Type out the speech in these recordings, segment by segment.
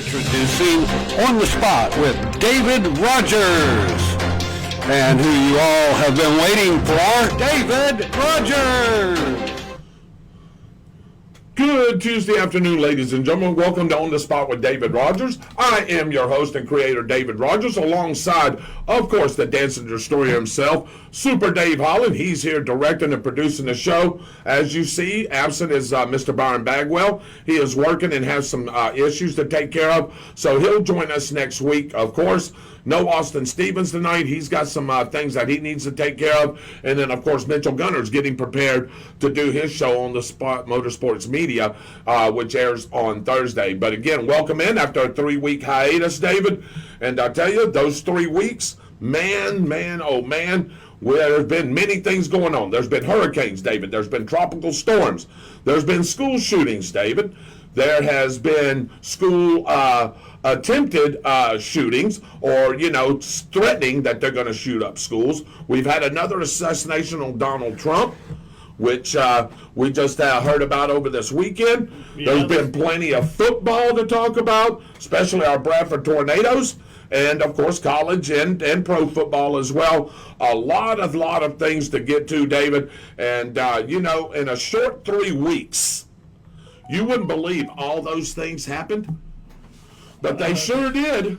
Introducing On the Spot with David Rodgers. And who you all have been waiting for, David Rodgers. Good Tuesday afternoon, ladies and gentlemen. Welcome to On the Spot with David Rodgers. I am your host and creator, David Rodgers, alongside, of course, the dancing destroyer himself, Super Dave Holland. He's here directing and producing the show. As you see, absent is Mr. Byron Bagwell. He is working and has some issues to take care of, so he'll join us next week, of course. No Austin Stevens tonight. He's got some things that he needs to take care of. And then, of course, Mitchell Gunner's getting prepared to do his show On the Spot Motorsports Media, which airs on Thursday. But again, welcome in after a 3-week hiatus, David. And I tell you, those 3 weeks, man, oh man, there's been many things going on. There's been hurricanes, David. There's been tropical storms. There's been school shootings, David. There has been school attempted shootings, or, threatening that they're going to shoot up schools. We've had another assassination on Donald Trump, which we just heard about over this weekend. Yeah. There's been plenty of football to talk about, especially our Bradford Tornadoes, and, of course, college and pro football as well. A lot of things to get to, David. And, in a short 3 weeks, you wouldn't believe all those things happened, but they sure did.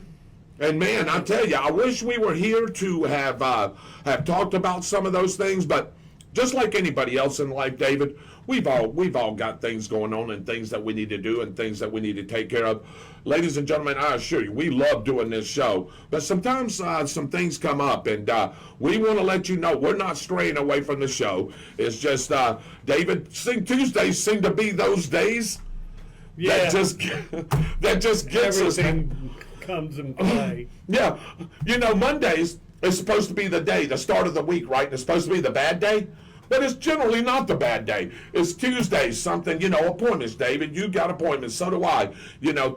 And man, I tell you, I wish we were here to have talked about some of those things. But just like anybody else in life, David, we've all got things going on and things that we need to do and things that we need to take care of. Ladies and gentlemen, I assure you, we love doing this show. But sometimes some things come up, and we want to let you know we're not straying away from the show. It's just, David, Tuesdays seem to be those days that just gets everything us. Comes in play. Yeah. Mondays is supposed to be the start of the week, right? And it's supposed to be the bad day. But it's generally not the bad day. It's Tuesday, something, appointments, David. You got appointments, so do I.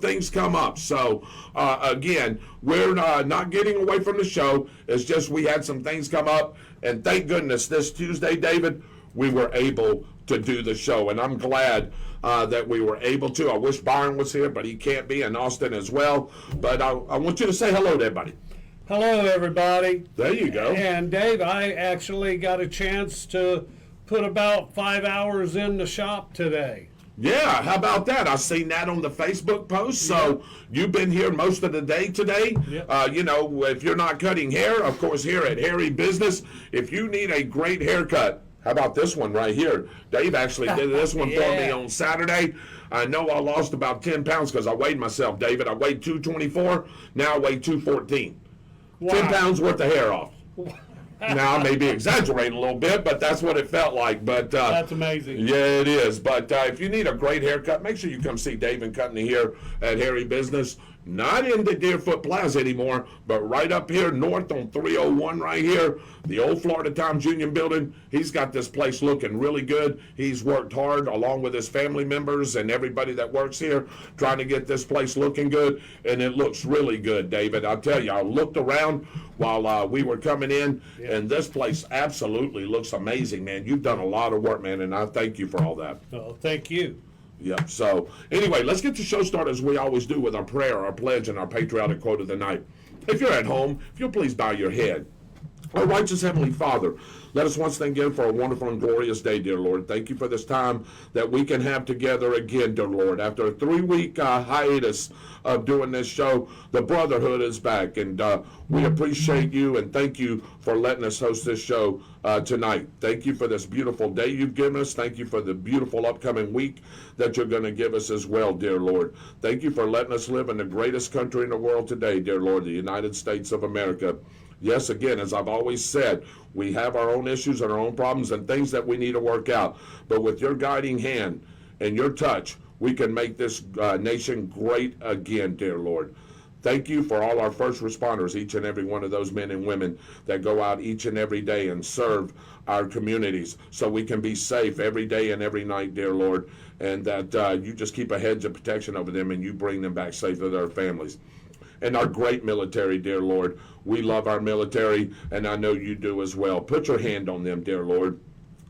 Things come up. So, again, we're not getting away from the show. It's just we had some things come up. And thank goodness this Tuesday, David, we were able to do the show. And I'm glad that we were able to. I wish Byron was here, but he can't be, and Austin as well. But I want you to say hello to everybody. Hello, everybody. There you go. And Dave, I actually got a chance to put about 5 hours in the shop today. Yeah, how about that? I seen that on the Facebook post. So you've been here most of the day today. Yep. If you're not cutting hair, of course, here at Hairy Business, if you need a great haircut, how about this one right here? Dave actually did this one for me on Saturday. I know I lost about 10 pounds because I weighed myself, David. I weighed 224. Now I weigh 214. Wow. 10 pounds worth of hair off. Now, I may be exaggerating a little bit, but that's what it felt like. But that's amazing. Yeah, it is. But if you need a great haircut, make sure you come see Dave and Company here at Hairy Business. Not in the Deerfoot Plaza anymore, but right up here north on 301 right here, the old Florida Times Union building. He's got this place looking really good. He's worked hard along with his family members and everybody that works here trying to get this place looking good, and it looks really good, David. I'll tell you, I looked around while we were coming in, and this place absolutely looks amazing, man. You've done a lot of work, man, and I thank you for all that. Oh, thank you. Yep. So anyway, let's get the show started as we always do with our prayer, our pledge, and our patriotic quote of the night. If you're at home, if you'll please bow your head. Our righteous Heavenly Father, let us once again for a wonderful and glorious day, dear Lord. Thank you for this time that we can have together again, dear Lord. After a 3-week hiatus of doing this show, the brotherhood is back, and we appreciate you and thank you for letting us host this show tonight. Thank you for this beautiful day you've given us. Thank you for the beautiful upcoming week that you're going to give us as well, dear Lord. Thank you for letting us live in the greatest country in the world today, dear Lord, the United States of America. Yes, again, as I've always said, we have our own issues and our own problems and things that we need to work out. But with your guiding hand and your touch, we can make this nation great again, dear Lord. Thank you for all our first responders, each and every one of those men and women that go out each and every day and serve our communities so we can be safe every day and every night, dear Lord, and that you just keep a hedge of protection over them and you bring them back safe to their families. And our great military, dear Lord. We love our military, and I know you do as well. Put your hand on them, dear Lord,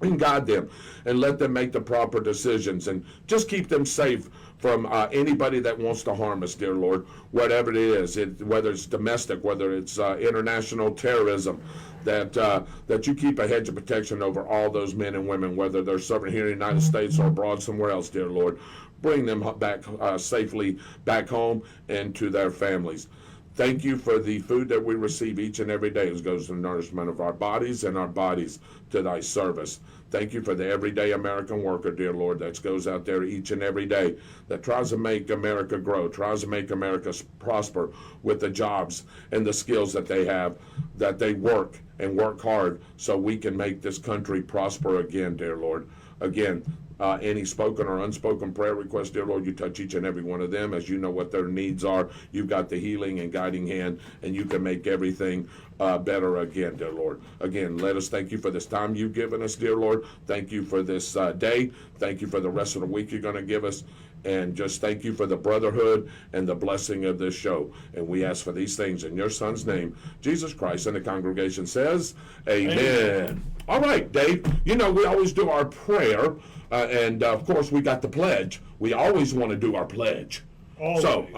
and guide them and let them make the proper decisions and just keep them safe from anybody that wants to harm us, dear Lord, whatever it is, whether it's domestic, whether it's international terrorism, that you keep a hedge of protection over all those men and women, whether they're serving here in the United States or abroad somewhere else, dear Lord. Bring them back safely back home and to their families. Thank you for the food that we receive each and every day as goes to the nourishment of our bodies and our bodies to thy service. Thank you for the everyday American worker, dear Lord, that goes out there each and every day, that tries to make America grow, tries to make America prosper with the jobs and the skills that they have, that they work and work hard so we can make this country prosper again, dear Lord. Again, any spoken or unspoken prayer requests, dear Lord, you touch each and every one of them as you know what their needs are. You've got the healing and guiding hand, and you can make everything better again, dear Lord. Again, let us thank you for this time you've given us, dear Lord. Thank you for this day. Thank you for the rest of the week you're going to give us. And just thank you for the brotherhood and the blessing of this show. And we ask for these things in your Son's name, Jesus Christ. And the congregation says, Amen. Amen. All right, Dave, you know, we always do our prayer. And of course, we got the pledge. We always want to do our pledge. So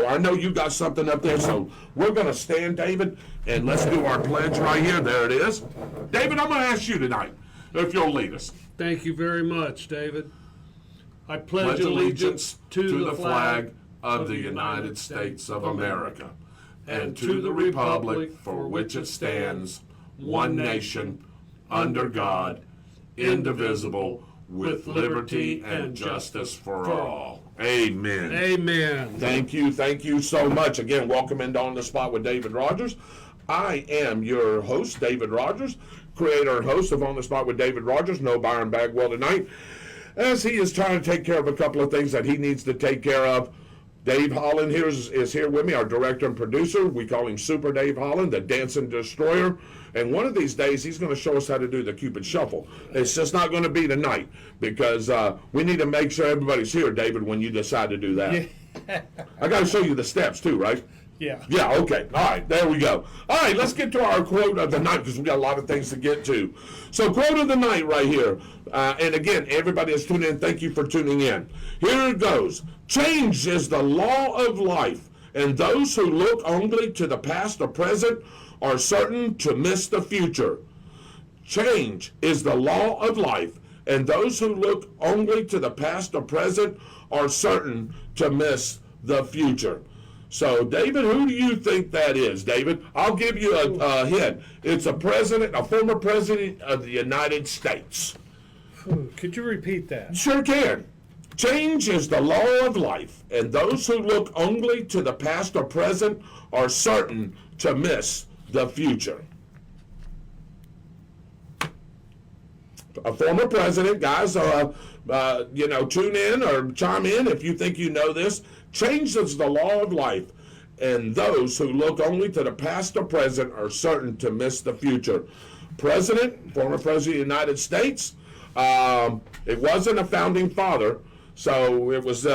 I know you got something up there. So we're going to stand, David, and let's do our pledge right here. There it is. David, I'm going to ask you tonight if you'll lead us. Thank you very much, David. I pledge allegiance to the flag of the United States of America and to the republic for which it stands, one nation, under God, indivisible, with liberty and justice for all. Amen. Amen. Thank you so much. Again, welcome into On the Spot with David Rodgers. I am your host, David Rodgers, creator and host of On the Spot with David Rodgers. No Byron Bagwell tonight, as he is trying to take care of a couple of things that he needs to take care of. Dave Holland here is here with me, our director and producer. We call him Super Dave Holland, the dancing destroyer. And one of these days, he's going to show us how to do the Cupid Shuffle. It's just not going to be tonight because we need to make sure everybody's here, David, when you decide to do that. Yeah. I got to show you the steps too, right? Yeah. Yeah, okay. All right, there we go. All right, let's get to our quote of the night because we got a lot of things to get to. So quote of the night right here. And again, everybody that's tuning in, thank you for tuning in. Here it goes. Change is the law of life, and those who look only to the past or present are certain to miss the future. Change is the law of life, and those who look only to the past or present are certain to miss the future. So, David, who do you think that is, David? I'll give you a hint. It's a former president of the United States. Could you repeat that? Sure can. Change is the law of life, and those who look only to the past or present are certain to miss the future. A former president, guys, tune in or chime in if you think you know this. Change is the law of life, and those who look only to the past or present are certain to miss the future. Former president of the United States, it wasn't a founding father, so it was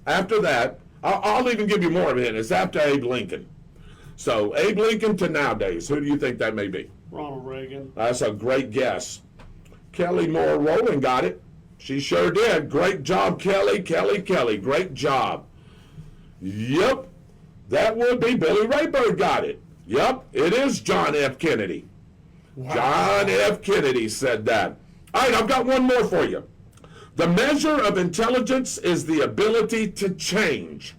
after that. I'll even give you more of it. It's after Abe Lincoln. So Abe Lincoln to nowadays, who do you think that may be? Ronald Reagan. That's a great guess. Kelly Moore Rowland got it. She sure did. Great job, Kelly. Great job. Yep. That would be Billy Rayburn got it. Yep. It is John F. Kennedy. Wow. John F. Kennedy said that. All right, I've got one more for you. The measure of intelligence is the ability to change.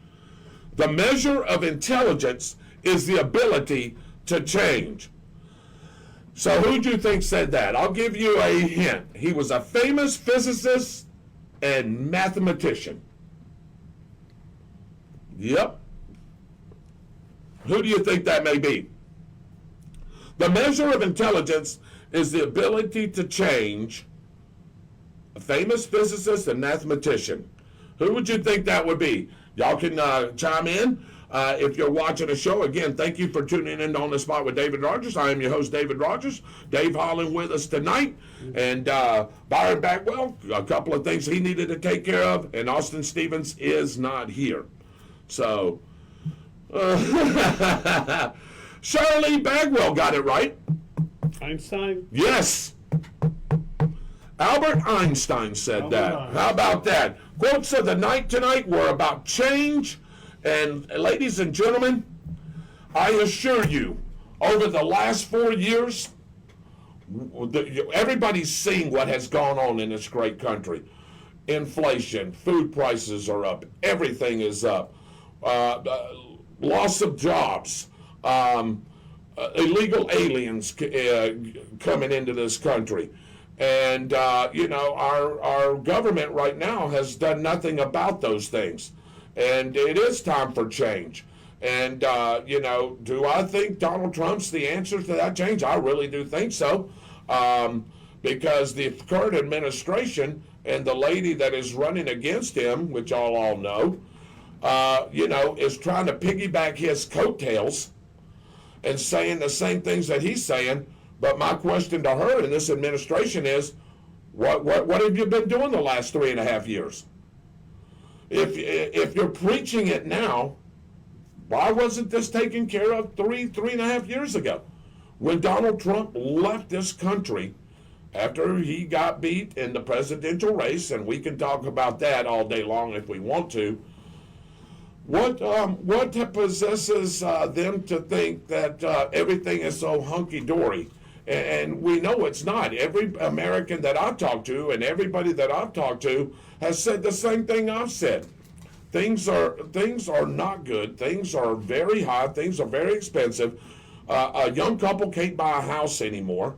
The measure of intelligence is the ability to change. So who do you think said that? I'll give you a hint. He was a famous physicist and mathematician. Yep. Who do you think that may be? The measure of intelligence is the ability to change. A famous physicist and mathematician. Who would you think that would be? Y'all can chime in. If you're watching the show, again, thank you for tuning in On the Spot with David Rodgers. I am your host, David Rodgers. Dave Holland with us tonight. And Byron Bagwell, a couple of things he needed to take care of. And Austin Stevens is not here. So, Shirley Bagwell got it right. Einstein? Yes. Albert Einstein said that. How about that? Quotes of the night tonight were about change. And ladies and gentlemen, I assure you, over the last 4 years, everybody's seeing what has gone on in this great country. Inflation, food prices are up, everything is up. Loss of jobs, illegal aliens coming into this country. And, our government right now has done nothing about those things. And it is time for change. And, do I think Donald Trump's the answer to that change? I really do think so. Because the current administration and the lady that is running against him, which y'all all know, is trying to piggyback his coattails and saying the same things that he's saying. But my question to her in this administration is, what have you been doing the last 3.5 years? If you're preaching it now, why wasn't this taken care of 3.5 years ago? When Donald Trump left this country after he got beat in the presidential race, and we can talk about that all day long if we want to, what possesses them to think that everything is so hunky-dory? And we know it's not. Every American that I've talked to and everybody that I've talked to has said the same thing I've said. Things are not good. Things are very high. Things are very expensive. A young couple can't buy a house anymore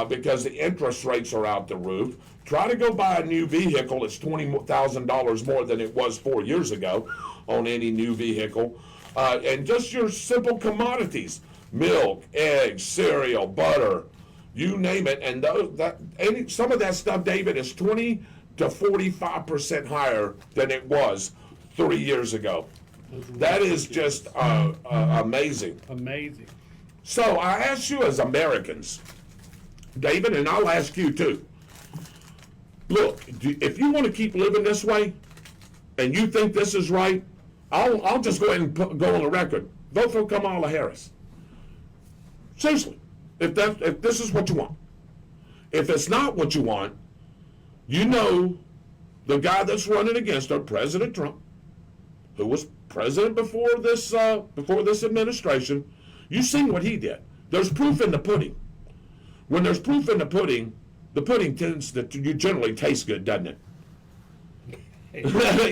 because the interest rates are out the roof. Try to go buy a new vehicle. It's $20,000 more than it was 4 years ago on any new vehicle. And just your simple commodities. Milk, eggs, cereal, butter, you name it. And some of that stuff, David, is 20 to 45% higher than it was 3 years ago. That is just amazing. Amazing. So I ask you as Americans, David, and I'll ask you too. Look, if you want to keep living this way, and you think this is right, I'll just go ahead and go on the record. Vote for Kamala Harris. Seriously, if this is what you want. If it's not what you want, you know the guy that's running against her, President Trump, who was president before this administration, you've seen what he did. There's proof in the pudding. When there's proof in the pudding tends to generally taste good, doesn't it?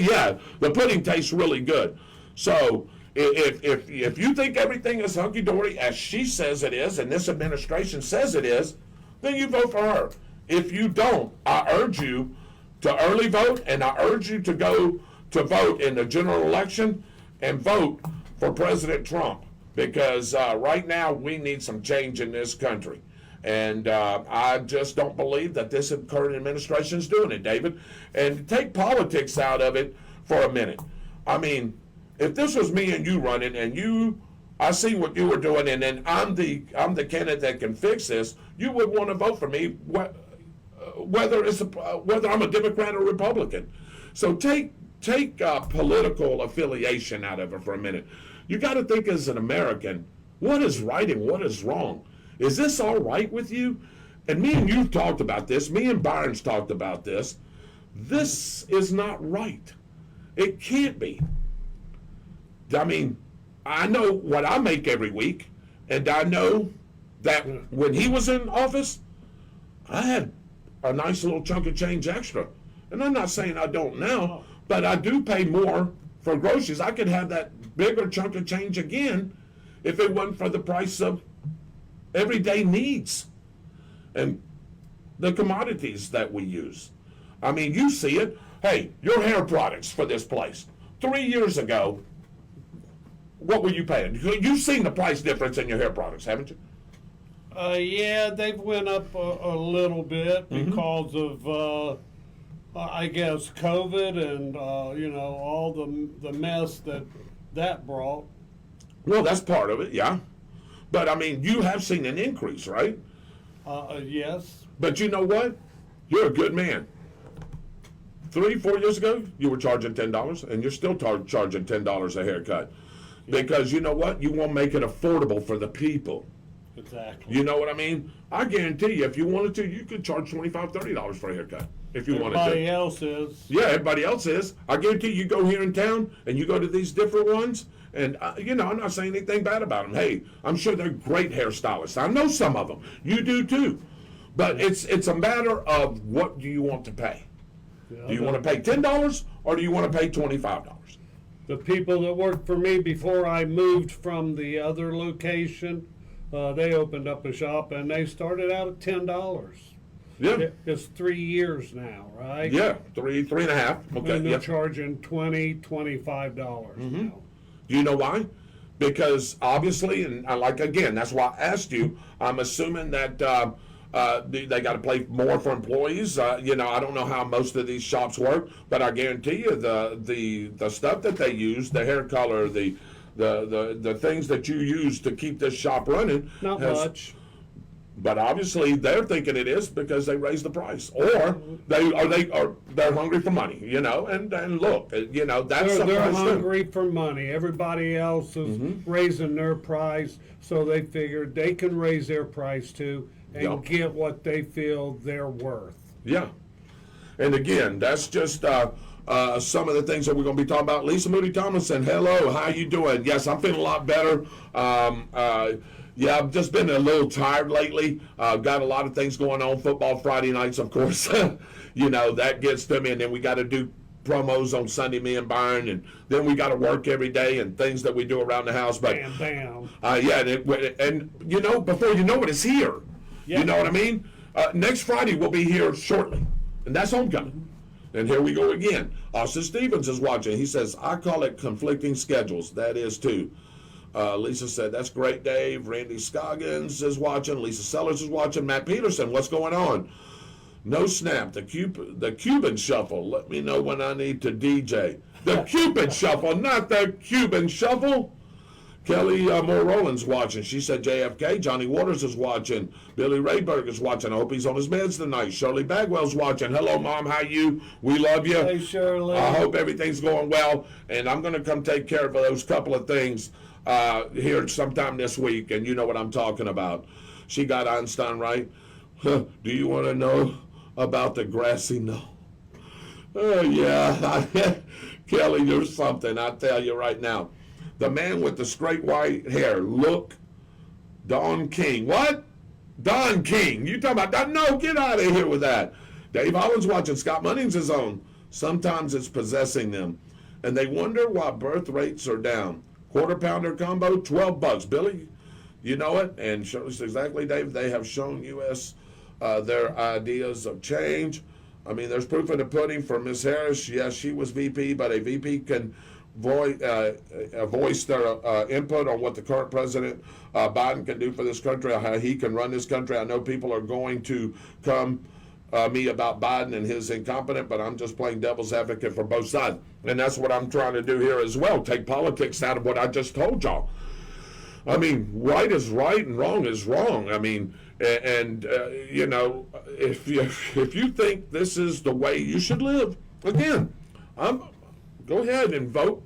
Yeah, the pudding tastes really good. So if you think everything is hunky-dory, as she says it is, and this administration says it is, then you vote for her. If you don't, I urge you to early vote, and I urge you to go to vote in the general election and vote for President Trump, because right now we need some change in this country. And I just don't believe that this current administration is doing it, David. And take politics out of it for a minute. I mean, if this was me and you running, and I see what you were doing, and then I'm the candidate that can fix this, you would want to vote for me, whether I'm a Democrat or Republican. So take political affiliation out of it for a minute. You got to think as an American, what is right and what is wrong? Is this all right with you? And me and you've talked about this. Me and Byron's talked about this. This is not right. It can't be. I mean, I know what I make every week, and I know that when he was in office, I had a nice little chunk of change extra. And I'm not saying I don't now, but I do pay more for groceries. I could have that bigger chunk of change again if it wasn't for the price of everyday needs and the commodities that we use. I mean, you see it. Hey, your hair products for this place. 3 years ago, what were you paying? You've seen the price difference in your hair products, haven't you? Yeah, they've went up a little bit because of, I guess, COVID and, all the mess that brought. Well, that's part of it, yeah. But, I mean, you have seen an increase, right? Yes. But you know what? You're a good man. 3-4 years ago, you were charging $10, and you're still charging $10 a haircut. Because you know what? You want to make it affordable for the people. Exactly. You know what I mean? I guarantee you, if you wanted to, you could charge $25, $30 for a haircut if you wanted to. Everybody else is. Yeah, everybody else is. I guarantee you go here in town and you go to these different ones, and you know, I'm not saying anything bad about them. Hey, I'm sure they're great hairstylists. I know some of them. You do too. But it's a matter of what do you want to pay. Yeah, Do you want to pay $10 or do you want to pay $25? the people that worked for me before I moved from the other location, they opened up a shop and they started out at $10. Yeah. It's 3 years now, right? Yeah, three and a half. Okay. And they're Yep. charging $25 now. Do you know why? Because obviously, and again, that's why I asked you. I'm assuming that they got to pay more for employees. You know, I don't know how most of these shops work, but I guarantee you the stuff that they use, the hair color, the things that you use to keep this shop running. Not much. But obviously, they're thinking it is because they raised the price, or they're hungry for money. You know, and look, you know, that's They're hungry for money. Everybody else is raising their price, so they figured they can raise their price too and Yep. get what they feel they're worth. Yeah. And again, that's just some of the things that we're going to be talking about. Lisa Moody Tomlinson, hello, how you doing? Yes, I'm feeling a lot better. Yeah, I've just been a little tired lately. Got a lot of things going on. Football Friday nights, of course. You know, that gets to me. And then we got to do promos on Sunday, me and Byron. And then we got to work every day and things that we do around the house. But Bam. yeah, and you know, before you know it, it's here. Yeah. You know what I mean? Next Friday we'll be here shortly. And that's homecoming. And here we go again. Austin Stevens is watching. He says, I call it conflicting schedules. That is too. Lisa said, that's great, Dave. Randy Scoggins is watching. Lisa Sellers is watching. Matt Peterson, what's going on? No snap. The Cuban shuffle. Let me know when I need to DJ. The Cupid shuffle, not the Cuban shuffle. Kelly Moore Rowland's watching. She said JFK. Johnny Waters is watching. Billy Rayberg is watching. I hope he's on his meds tonight. Shirley Bagwell's watching. Hello, Mom. How you? We love you. Hey, Shirley. I hope everything's going well. And I'm going to come take care of those couple of things here sometime this week. And you know what I'm talking about. She got Einstein right. Do you want to know about the grassy knoll? Oh, yeah. Kelly, you're something. I tell you right now. The man with the straight white hair, look, Don King. What? Don King. You talking about, no, get out of here with that. Dave Holland's watching. Scott Munnings is on. Sometimes it's possessing them. And they wonder why birth rates are down. Quarter pounder combo, $12. Billy, you know it. And Shirley says, exactly, Dave. They have shown U.S. Their ideas of change. I mean, there's proof in the pudding for Ms. Harris. Yes, she was VP, but a VP can voice their input on what the current president Biden can do for this country, how he can run this country. I know people are going to come me about Biden and his incompetent, but I'm just playing devil's advocate for both sides. And that's what I'm trying to do here as well, take politics out of what I just told y'all. I mean, right is right and wrong is wrong. I mean, and you know, if you think this is the way you should live, again, go ahead and vote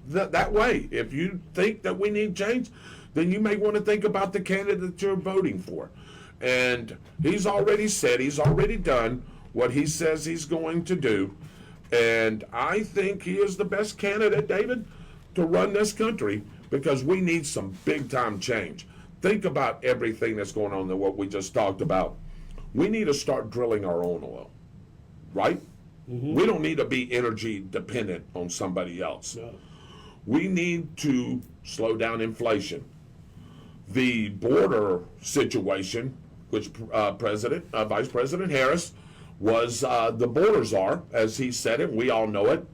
that way. If you think that we need change, then you may want to think about the candidate you're voting for. And he's already said, he's already done what he says he's going to do. And I think he is the best candidate, David, to run this country because we need some big-time change. Think about everything that's going on in what we just talked about. We need to start drilling our own oil, right? Mm-hmm. We don't need to be energy dependent on somebody else. No. We need to slow down inflation. The border situation, which Vice President Harris was the border czar, as he said it. We all know it.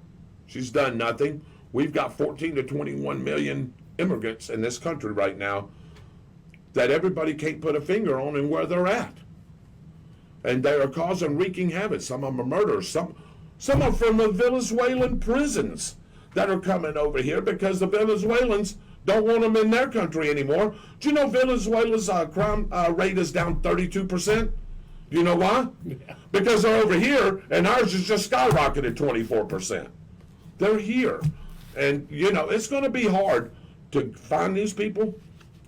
She's done nothing. We've got 14 to 21 million immigrants in this country right now that everybody can't put a finger on and where they're at. And they are causing wreaking havoc. Some of them are murderers. Some are from the Venezuelan prisons that are coming over here because the Venezuelans don't want them in their country anymore. Do you know Venezuela's crime rate is down 32%? Do you know why? Yeah. Because they're over here and ours is just skyrocketed 24%. They're here. And, you know, it's going to be hard to find these people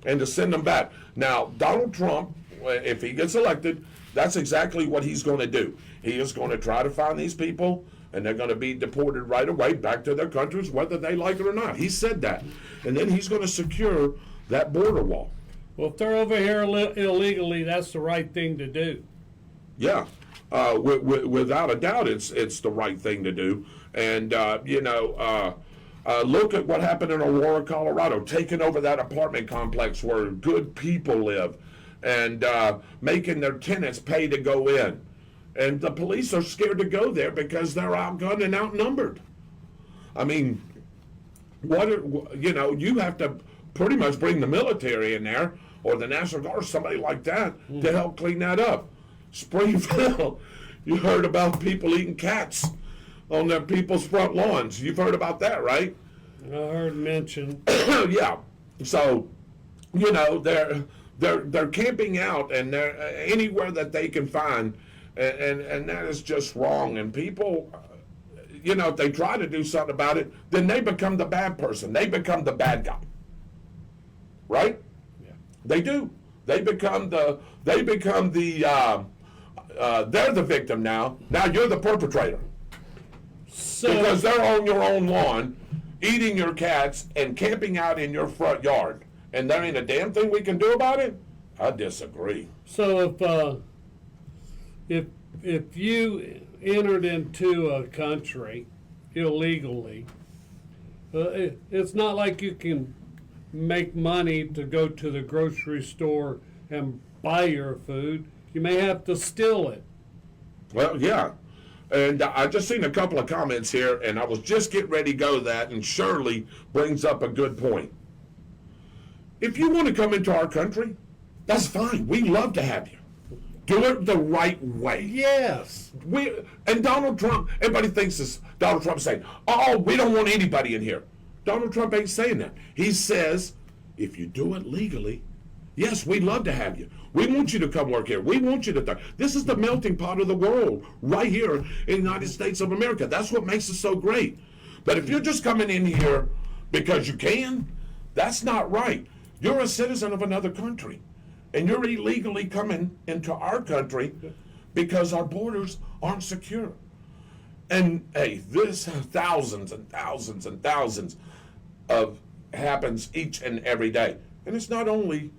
and to send them back. Now, Donald Trump, if he gets elected, that's exactly what he's going to do. He is going to try to find these people, and they're going to be deported right away back to their countries, whether they like it or not. He said that. And then he's going to secure that border wall. Well, if they're over here illegally, that's the right thing to do. Yeah. Without a doubt, it's the right thing to do. And, look at what happened in Aurora, Colorado, taking over that apartment complex where good people live and making their tenants pay to go in. And the police are scared to go there because they're outgunned and outnumbered. I mean, you have to pretty much bring the military in there or the National Guard, somebody like that, to help clean that up. Springfield, you heard about people eating cats on their people's front lawns. You've heard about that, right? I heard mentioned. Yeah. So, they're camping out and they're anywhere that they can find, and that is just wrong. And people, if they try to do something about it, then they become the bad person. They become the bad guy. Right? Yeah. They do. They're the victim now. Now you're the perpetrator. Because they're on your own lawn, eating your cats and camping out in your front yard. And there ain't a damn thing we can do about it? I disagree. So if you entered into a country illegally, it's not like you can make money to go to the grocery store and buy your food. You may have to steal it. Well, yeah. And I just seen a couple of comments here, and I was just getting ready to go to that, and Shirley brings up a good point. If you want to come into our country, that's fine. We love to have you. Do it the right way. Yes. And Donald Trump, everybody thinks this, Donald Trump saying, oh, we don't want anybody in here. Donald Trump ain't saying that. He says, if you do it legally, yes, we'd love to have you. We want you to come work here. We want you to. This is the melting pot of the world right here in the United States of America. That's what makes it so great. But if you're just coming in here because you can, that's not right. You're a citizen of another country, and you're illegally coming into our country because our borders aren't secure. And hey, this thousands and thousands and thousands of happens each and every day. And it's not only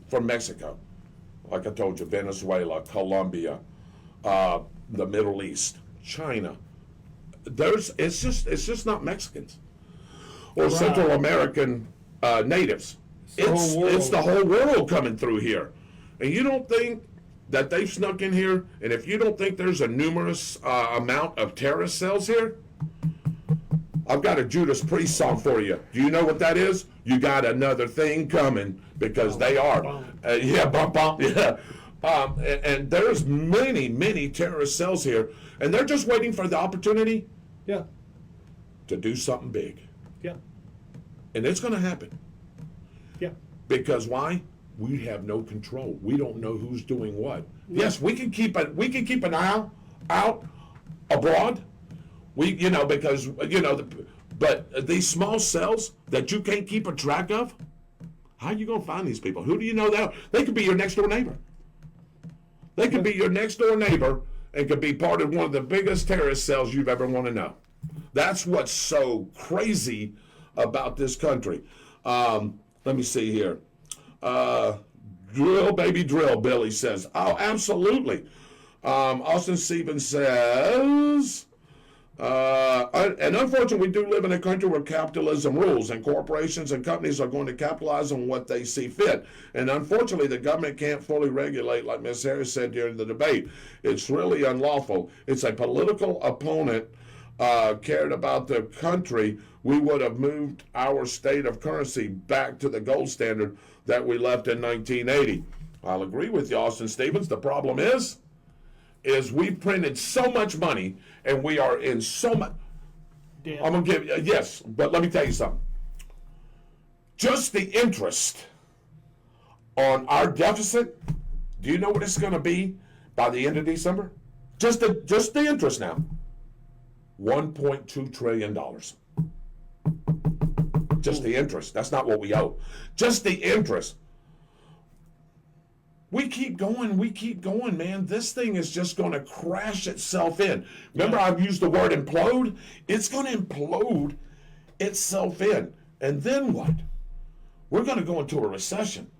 from Mexico. Like I told you, Venezuela, Colombia, the Middle East, China. It's just not Mexicans or right. Central American natives. It's the whole world coming through here. And you don't think that they've snuck in here, and if you don't think there's a numerous amount of terrorist cells here, I've got a Judas Priest song for you. Do you know what that is? You got another thing coming, because they are. Bump, yeah. And there's many, many terrorist cells here, and they're just waiting for the opportunity to do something big. Yeah. And it's going to happen. Yeah. Because why? We have no control. We don't know who's doing what. Yes, we can keep an eye out abroad. But these small cells that you can't keep a track of, how are you going to find these people? Who do you know that? They could be your next door neighbor. They could be your next door neighbor and could be part of one of the biggest terrorist cells you've ever want to know. That's what's so crazy about this country. Let me see here. Drill, baby, drill, Billy says. Oh, absolutely. Austin Stevens says, and unfortunately, we do live in a country where capitalism rules, and corporations and companies are going to capitalize on what they see fit. And unfortunately, the government can't fully regulate, like Ms. Harris said during the debate. It's really unlawful. It's a political opponent cared about the country, we would have moved our state of currency back to the gold standard that we left in 1980. I'll agree with you, Austin Stevens. The problem is we've printed so much money, and we are in so much. I'm going to give you, yes, but let me tell you something. Just the interest on our deficit, do you know what it's going to be by the end of December? Just the interest now. $1.2 trillion. Just the interest. That's not what we owe. Just the interest. We keep going, man. This thing is just going to crash itself in. Remember, I've used the word implode? It's going to implode itself in. And then what? We're going to go into a recession.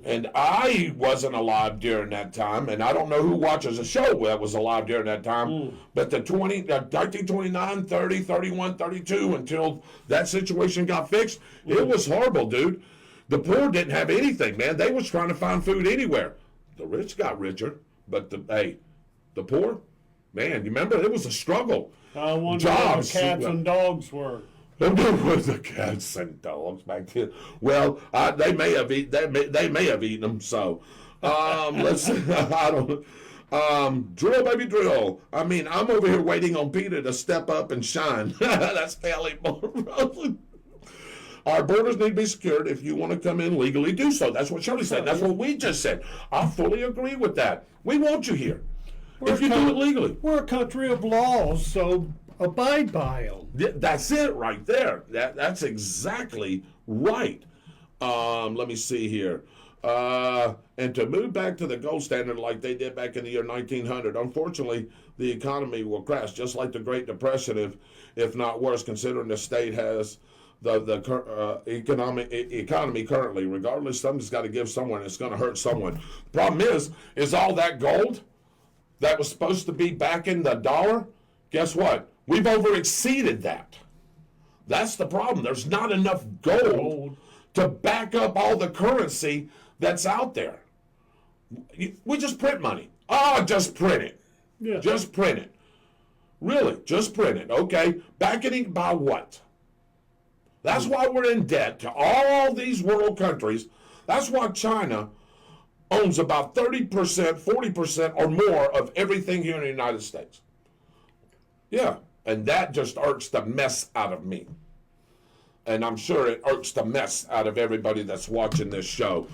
And I wasn't alive during that time, and I don't know who watches a show that was alive during that time, but the 1929, 30, 31, 32, until that situation got fixed, it was horrible, dude. The poor didn't have anything, man. They was trying to find food anywhere. The rich got richer, but the poor, man, you remember, it was a struggle. I wonder where the cats and dogs were. There was the cats and dogs back then. Well, they may have eaten them. So, let's. I don't. Drill, baby, drill. I mean, I'm over here waiting on Peter to step up and shine. That's fairly more. Our borders need to be secured. If you want to come in legally, do so. That's what Shirley said. That's what we just said. I fully agree with that. We want you here. If you do it legally. We're a country of laws, so abide by them. That's it right there. That's exactly right. Let me see here. And to move back to the gold standard like they did back in the year 1900, unfortunately, the economy will crash, just like the Great Depression, if not worse, considering the state has the economy currently. Regardless, something's got to give someone. It's going to hurt someone. Problem is all that gold that was supposed to be backing the dollar, guess what? We've over-exceeded that. That's the problem. There's not enough gold to back up all the currency that's out there. We just print money. Oh, just print it. Yeah. Just print it. Really, just print it. Okay, backing it by what? That's why we're in debt to all these world countries. That's why China owns about 30%, 40% or more of everything here in the United States. Yeah, and that just irks the mess out of me. And I'm sure it irks the mess out of everybody that's watching this show.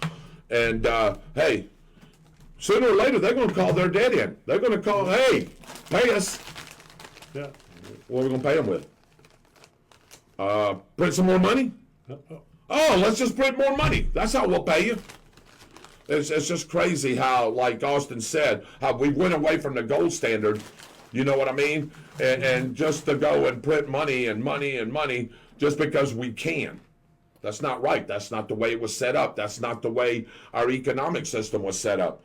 And, hey, sooner or later, they're going to call their debt in. They're going to call, hey, pay us. Yeah. What are we going to pay them with? Print some more money? Oh, let's just print more money. That's how we'll pay you. It's just crazy how, like Austin said, how we went away from the gold standard, you know what I mean? And just to go and print money and money and money just because we can. That's not right. That's not the way it was set up. That's not the way our economic system was set up.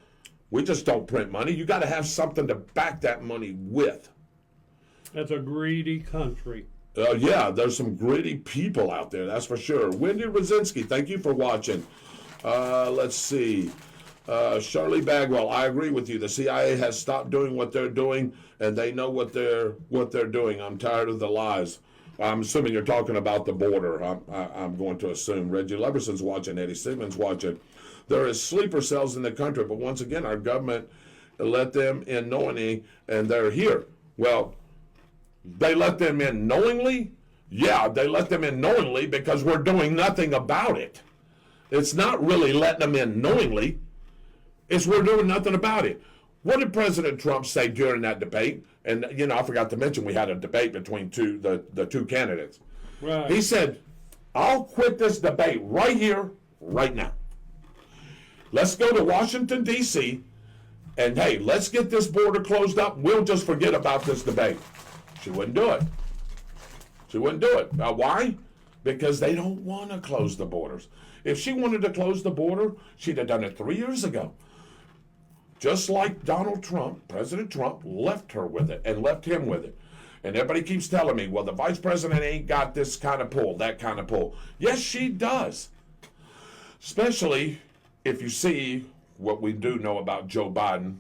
We just don't print money. You got to have something to back that money with. That's a greedy country. Yeah, there's some greedy people out there, that's for sure. Wendy Rosinski, thank you for watching. Let's see. Shirley Bagwell, I agree with you. The CIA has stopped doing what they're doing, and they know what they're doing. I'm tired of the lies. I'm assuming you're talking about the border. I'm going to assume. Reggie Leverson's watching. Eddie Sigmund's watching. There is sleeper cells in the country, but once again, our government let them in knowingly, and they're here. Well, they let them in knowingly? Yeah, they let them in knowingly because we're doing nothing about it. It's not really letting them in knowingly. It's we're doing nothing about it. What did President Trump say during that debate? And, you know, I forgot to mention we had a debate between the two candidates. Right. He said, I'll quit this debate right here, right now. Let's go to Washington, D.C., and, hey, let's get this border closed up. We'll just forget about this debate. She wouldn't do it. She wouldn't do it. Why? Because they don't want to close the borders. If she wanted to close the border, she'd have done it 3 years ago. Just like Donald Trump, President Trump, left her with it and left him with it. And everybody keeps telling me, well, the vice president ain't got this kind of pull, that kind of pull. Yes, she does. Especially if you see what we do know about Joe Biden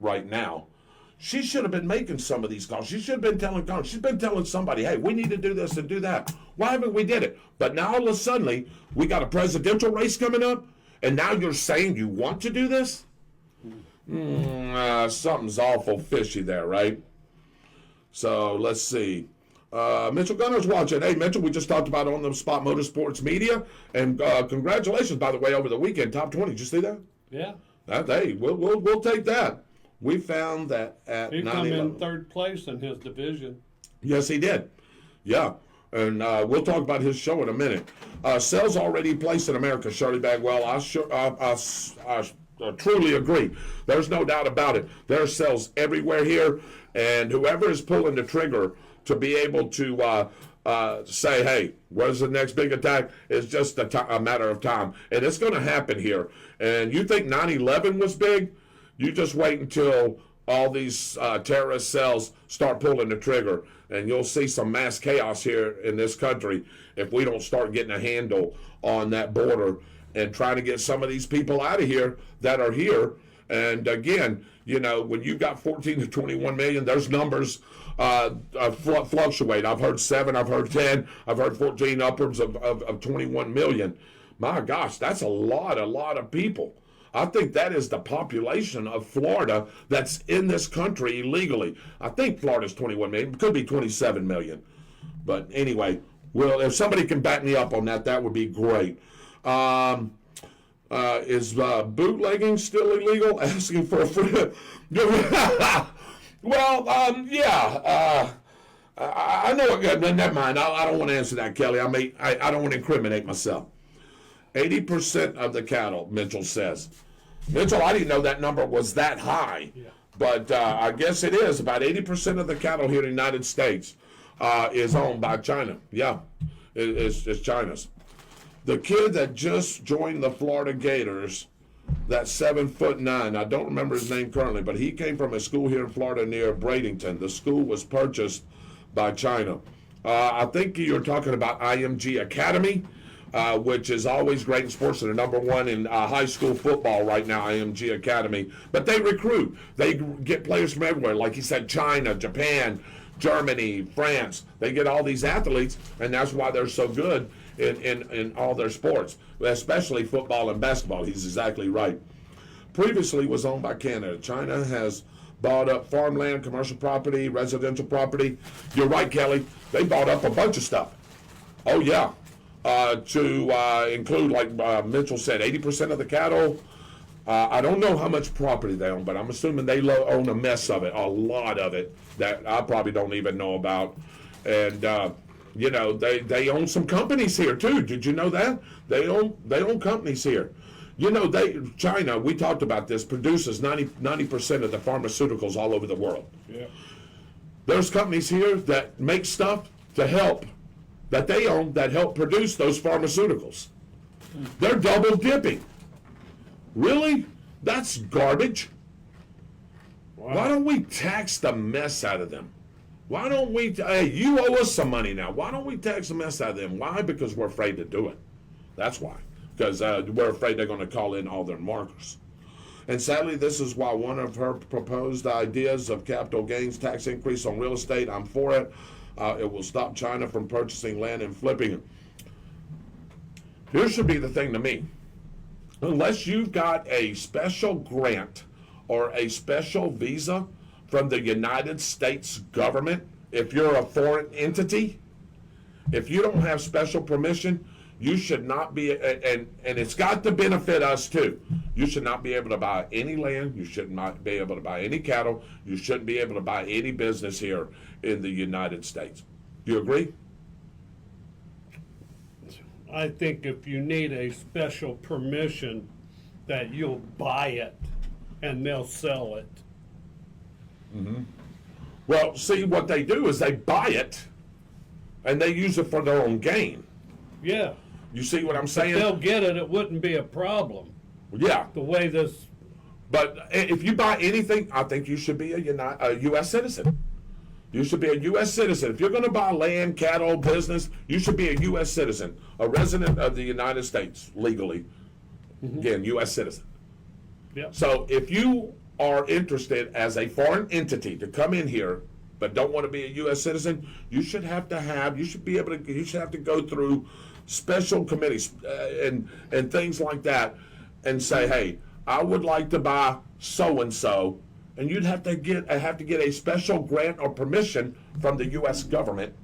right now. She should have been making some of these calls. She should have been telling Congress. She's been telling somebody, hey, we need to do this and do that. Why haven't we did it? But now all of a sudden, we got a presidential race coming up, and now you're saying you want to do this? Something's awful fishy there, right? So let's see. Mitchell Gunner's watching. Hey, Mitchell, we just talked about On the Spot Motorsports Media, and congratulations, by the way, over the weekend, top 20. Did you see that? Yeah. Hey, we'll take that. We found that at 9/11. He came in third place in his division. Yes, he did. Yeah. And we'll talk about his show in a minute. Sales already placed in America, Shirley Bagwell. I truly agree. There's no doubt about it. There are sales everywhere here, and whoever is pulling the trigger to be able to say, hey, where's the next big attack? It's just a matter of time. And it's going to happen here. And you think 9/11 was big? You just wait until all these terrorist cells start pulling the trigger, and you'll see some mass chaos here in this country if we don't start getting a handle on that border and trying to get some of these people out of here that are here. And again, you know, when you've got 14 to 21 million, there's numbers fluctuate. I've heard 7, I've heard 10, I've heard 14, upwards of 21 million. My gosh, that's a lot of people. I think that is the population of Florida that's in this country illegally. I think Florida's 21 million. It could be 27 million. But anyway, well, if somebody can back me up on that, that would be great. Is bootlegging still illegal? Asking for a friend. Well, yeah. I know. Never mind. I don't want to answer that, Kelly. I don't want to incriminate myself. 80% of the cattle, Mitchell says. Mitchell, I didn't know that number was that high. Yeah. But I guess it is. About 80% of the cattle here in the United States is owned by China. Yeah, it's China's. The kid that just joined the Florida Gators, that 7'9", I don't remember his name currently, but he came from a school here in Florida near Bradenton. The school was purchased by China. I think you're talking about IMG Academy, which is always great in sports. They're number one in high school football right now, IMG Academy. But they recruit. They get players from everywhere. Like you said, China, Japan, Germany, France. They get all these athletes, and that's why they're so good in all their sports, especially football and basketball. He's exactly right. Previously was owned by Canada. China has bought up farmland, commercial property, residential property. You're right, Kelly. They bought up a bunch of stuff. Oh, yeah. To include, like Mitchell said, 80% of the cattle. I don't know how much property they own, but I'm assuming they own a mess of it, a lot of it, that I probably don't even know about. And, you know, they own some companies here, too. Did you know that? They own companies here. You know, China, we talked about this, produces 90% of the pharmaceuticals all over the world. Yeah. There's companies here that make stuff to help, that they own, that help produce those pharmaceuticals. They're double dipping. Really? That's garbage. Wow. Why don't we tax the mess out of them? Why don't we, hey, you owe us some money now. Why don't we tax the mess out of them? Why? Because we're afraid to do it. That's why. Because we're afraid they're going to call in all their markers. And sadly, this is why one of her proposed ideas of capital gains tax increase on real estate, I'm for it. It will stop China from purchasing land and flipping it. Here should be the thing to me. Unless you've got a special grant or a special visa from the United States government, if you're a foreign entity, if you don't have special permission, you should not be, and it's got to benefit us too. You should not be able to buy any land. You should not be able to buy any cattle. You shouldn't be able to buy any business here in the United States. Do you agree? I think if you need a special permission, that you'll buy it and they'll sell it. Mm-hmm. Well, see, what they do is they buy it and they use it for their own gain. Yeah. You see what I'm saying? If they'll get it, it wouldn't be a problem. Yeah. The way this. But if you buy anything, I think you should be a U.S. citizen. You should be a U.S. citizen. If you're going to buy land, cattle, business, you should be a U.S. citizen, a resident of the United States legally. Mm-hmm. Again, U.S. citizen. Yep. So if you are interested as a foreign entity to come in here but don't want to be a U.S. citizen, you should have to go through special committees and things like that and say, hey, I would like to buy so-and-so, and you'd have to get a special grant or permission from the U.S. government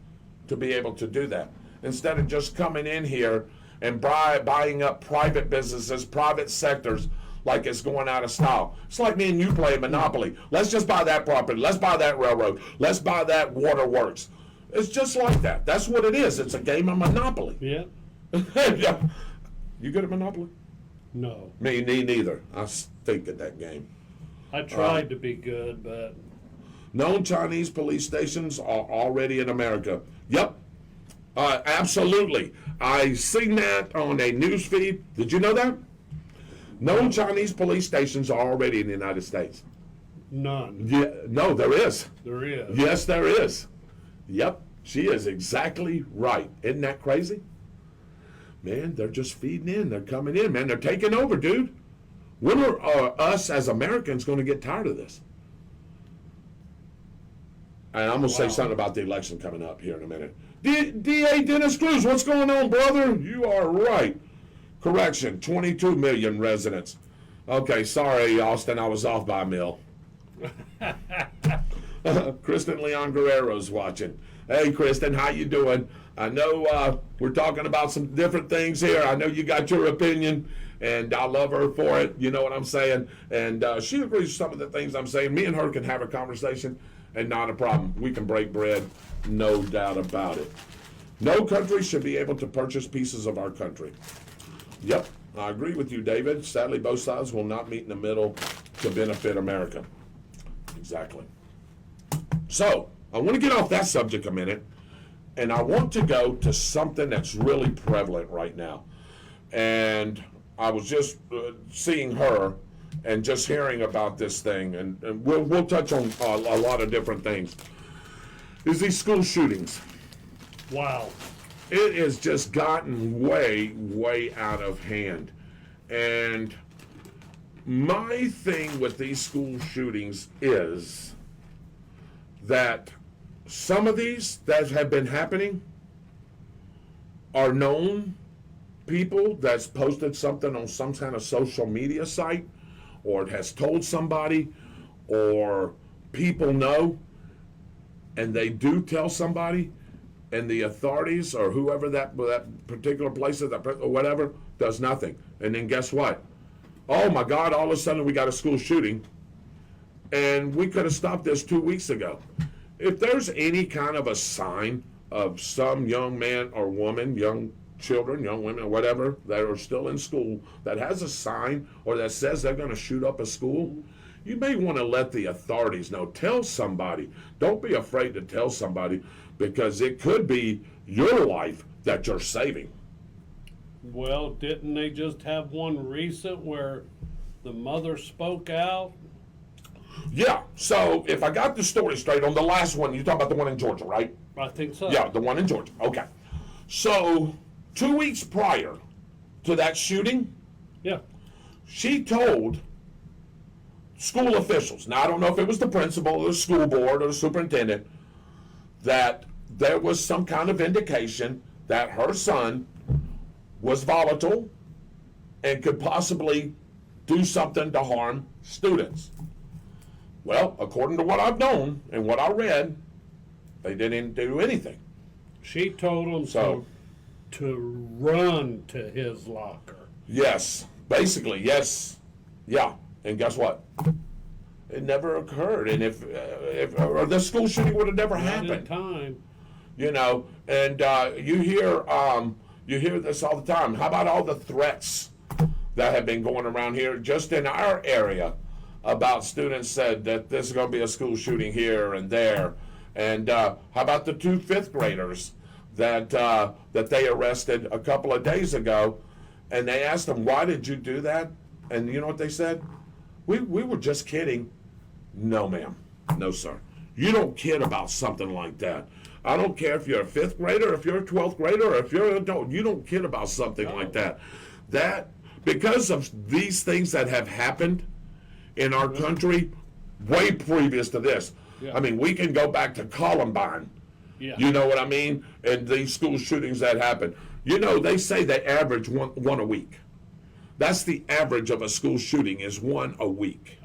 to be able to do that. Instead of just coming in here and buying up private businesses, private sectors, like it's going out of style. It's like me and you playing Monopoly. Let's just buy that property. Let's buy that railroad. Let's buy that waterworks. It's just like that. That's what it is. It's a game of Monopoly. Yeah. Yeah. You good at Monopoly? No. Me neither. I stink at that game. I tried to be good, but Known Chinese police stations are already in America. Yep. Absolutely. I seen that on a news feed. Did you know that? Known Chinese police stations are already in the United States. none. Yeah, no, there is. There is. Yes, there is. Yep, she is exactly right. Isn't that crazy? Man, they're just feeding in. They're coming in, man. They're taking over, dude. When are us as Americans going to get tired of this? And I'm going to say something about the election coming up here in a minute. DA Dennis Cruz, what's going on, brother? You are right. Correction, 22 million residents. Okay, sorry, Austin, I was off by a mil. Kristen Leon Guerrero's watching. Hey, Kristen, how you doing? I know we're talking about some different things here. I know you got your opinion, and I love her for it. You know what I'm saying? And she agrees with some of the things I'm saying. Me and her can have a conversation, and not a problem. We can break bread, no doubt about it. No country should be able to purchase pieces of our country. Yep, I agree with you, David. Sadly, both sides will not meet in the middle to benefit America. Exactly. So, I want to get off that subject a minute, and I want to go to something that's really prevalent right now. And I was just seeing her and just hearing about this thing, and we'll touch on a lot of different things. Is these school shootings. Wow. It has just gotten way, way out of hand. And my thing with these school shootings is that some of these that have been happening are known people that's posted something on some kind of social media site, or it has told somebody, or people know, and they do tell somebody, and the authorities or whoever that particular place is, or whatever, does nothing. And then guess what? Oh my God, all of a sudden we got a school shooting, and we could have stopped this 2 weeks ago. If there's any kind of a sign of some young man or woman, young children, young women, or whatever, that are still in school, that has a sign or that says they're going to shoot up a school, you may want to let the authorities know. Tell somebody. Don't be afraid to tell somebody, because it could be your life that you're saving. Well, didn't they just have one recent where the mother spoke out? Yeah, so if I got the story straight on the last one, you talk about the one in Georgia, right? I think so. Yeah, the one in Georgia. Okay. So 2 weeks prior to that shooting, Yeah. she told school officials, now I don't know if it was the principal or the school board or the superintendent, that there was some kind of indication that her son was volatile and could possibly do something to harm students. Well, according to what I've known and what I read, they didn't do anything. She told him to run to his locker. Yes, basically, yes. Yeah, and guess what? It never occurred. And if or the school shooting would have never happened. Not in time. You know, and you hear this all the time. How about all the threats that have been going around here just in our area about students said that this is going to be a school shooting here and there? And how about the 2 fifth graders that they arrested a couple of days ago, and they asked them, why did you do that? And you know what they said? We were just kidding. No, ma'am. No, sir. You don't kid about something like that. I don't care if you're a 5th grader, if you're a 12th grader, or if you're an adult. You don't kid about something like that. That, because of these things that have happened in our country way previous to this. Yeah. I mean, we can go back to Columbine. Yeah. You know what I mean? And these school shootings that happen. You know, they say they average one a week. That's the average of a school shooting, is 1 a week.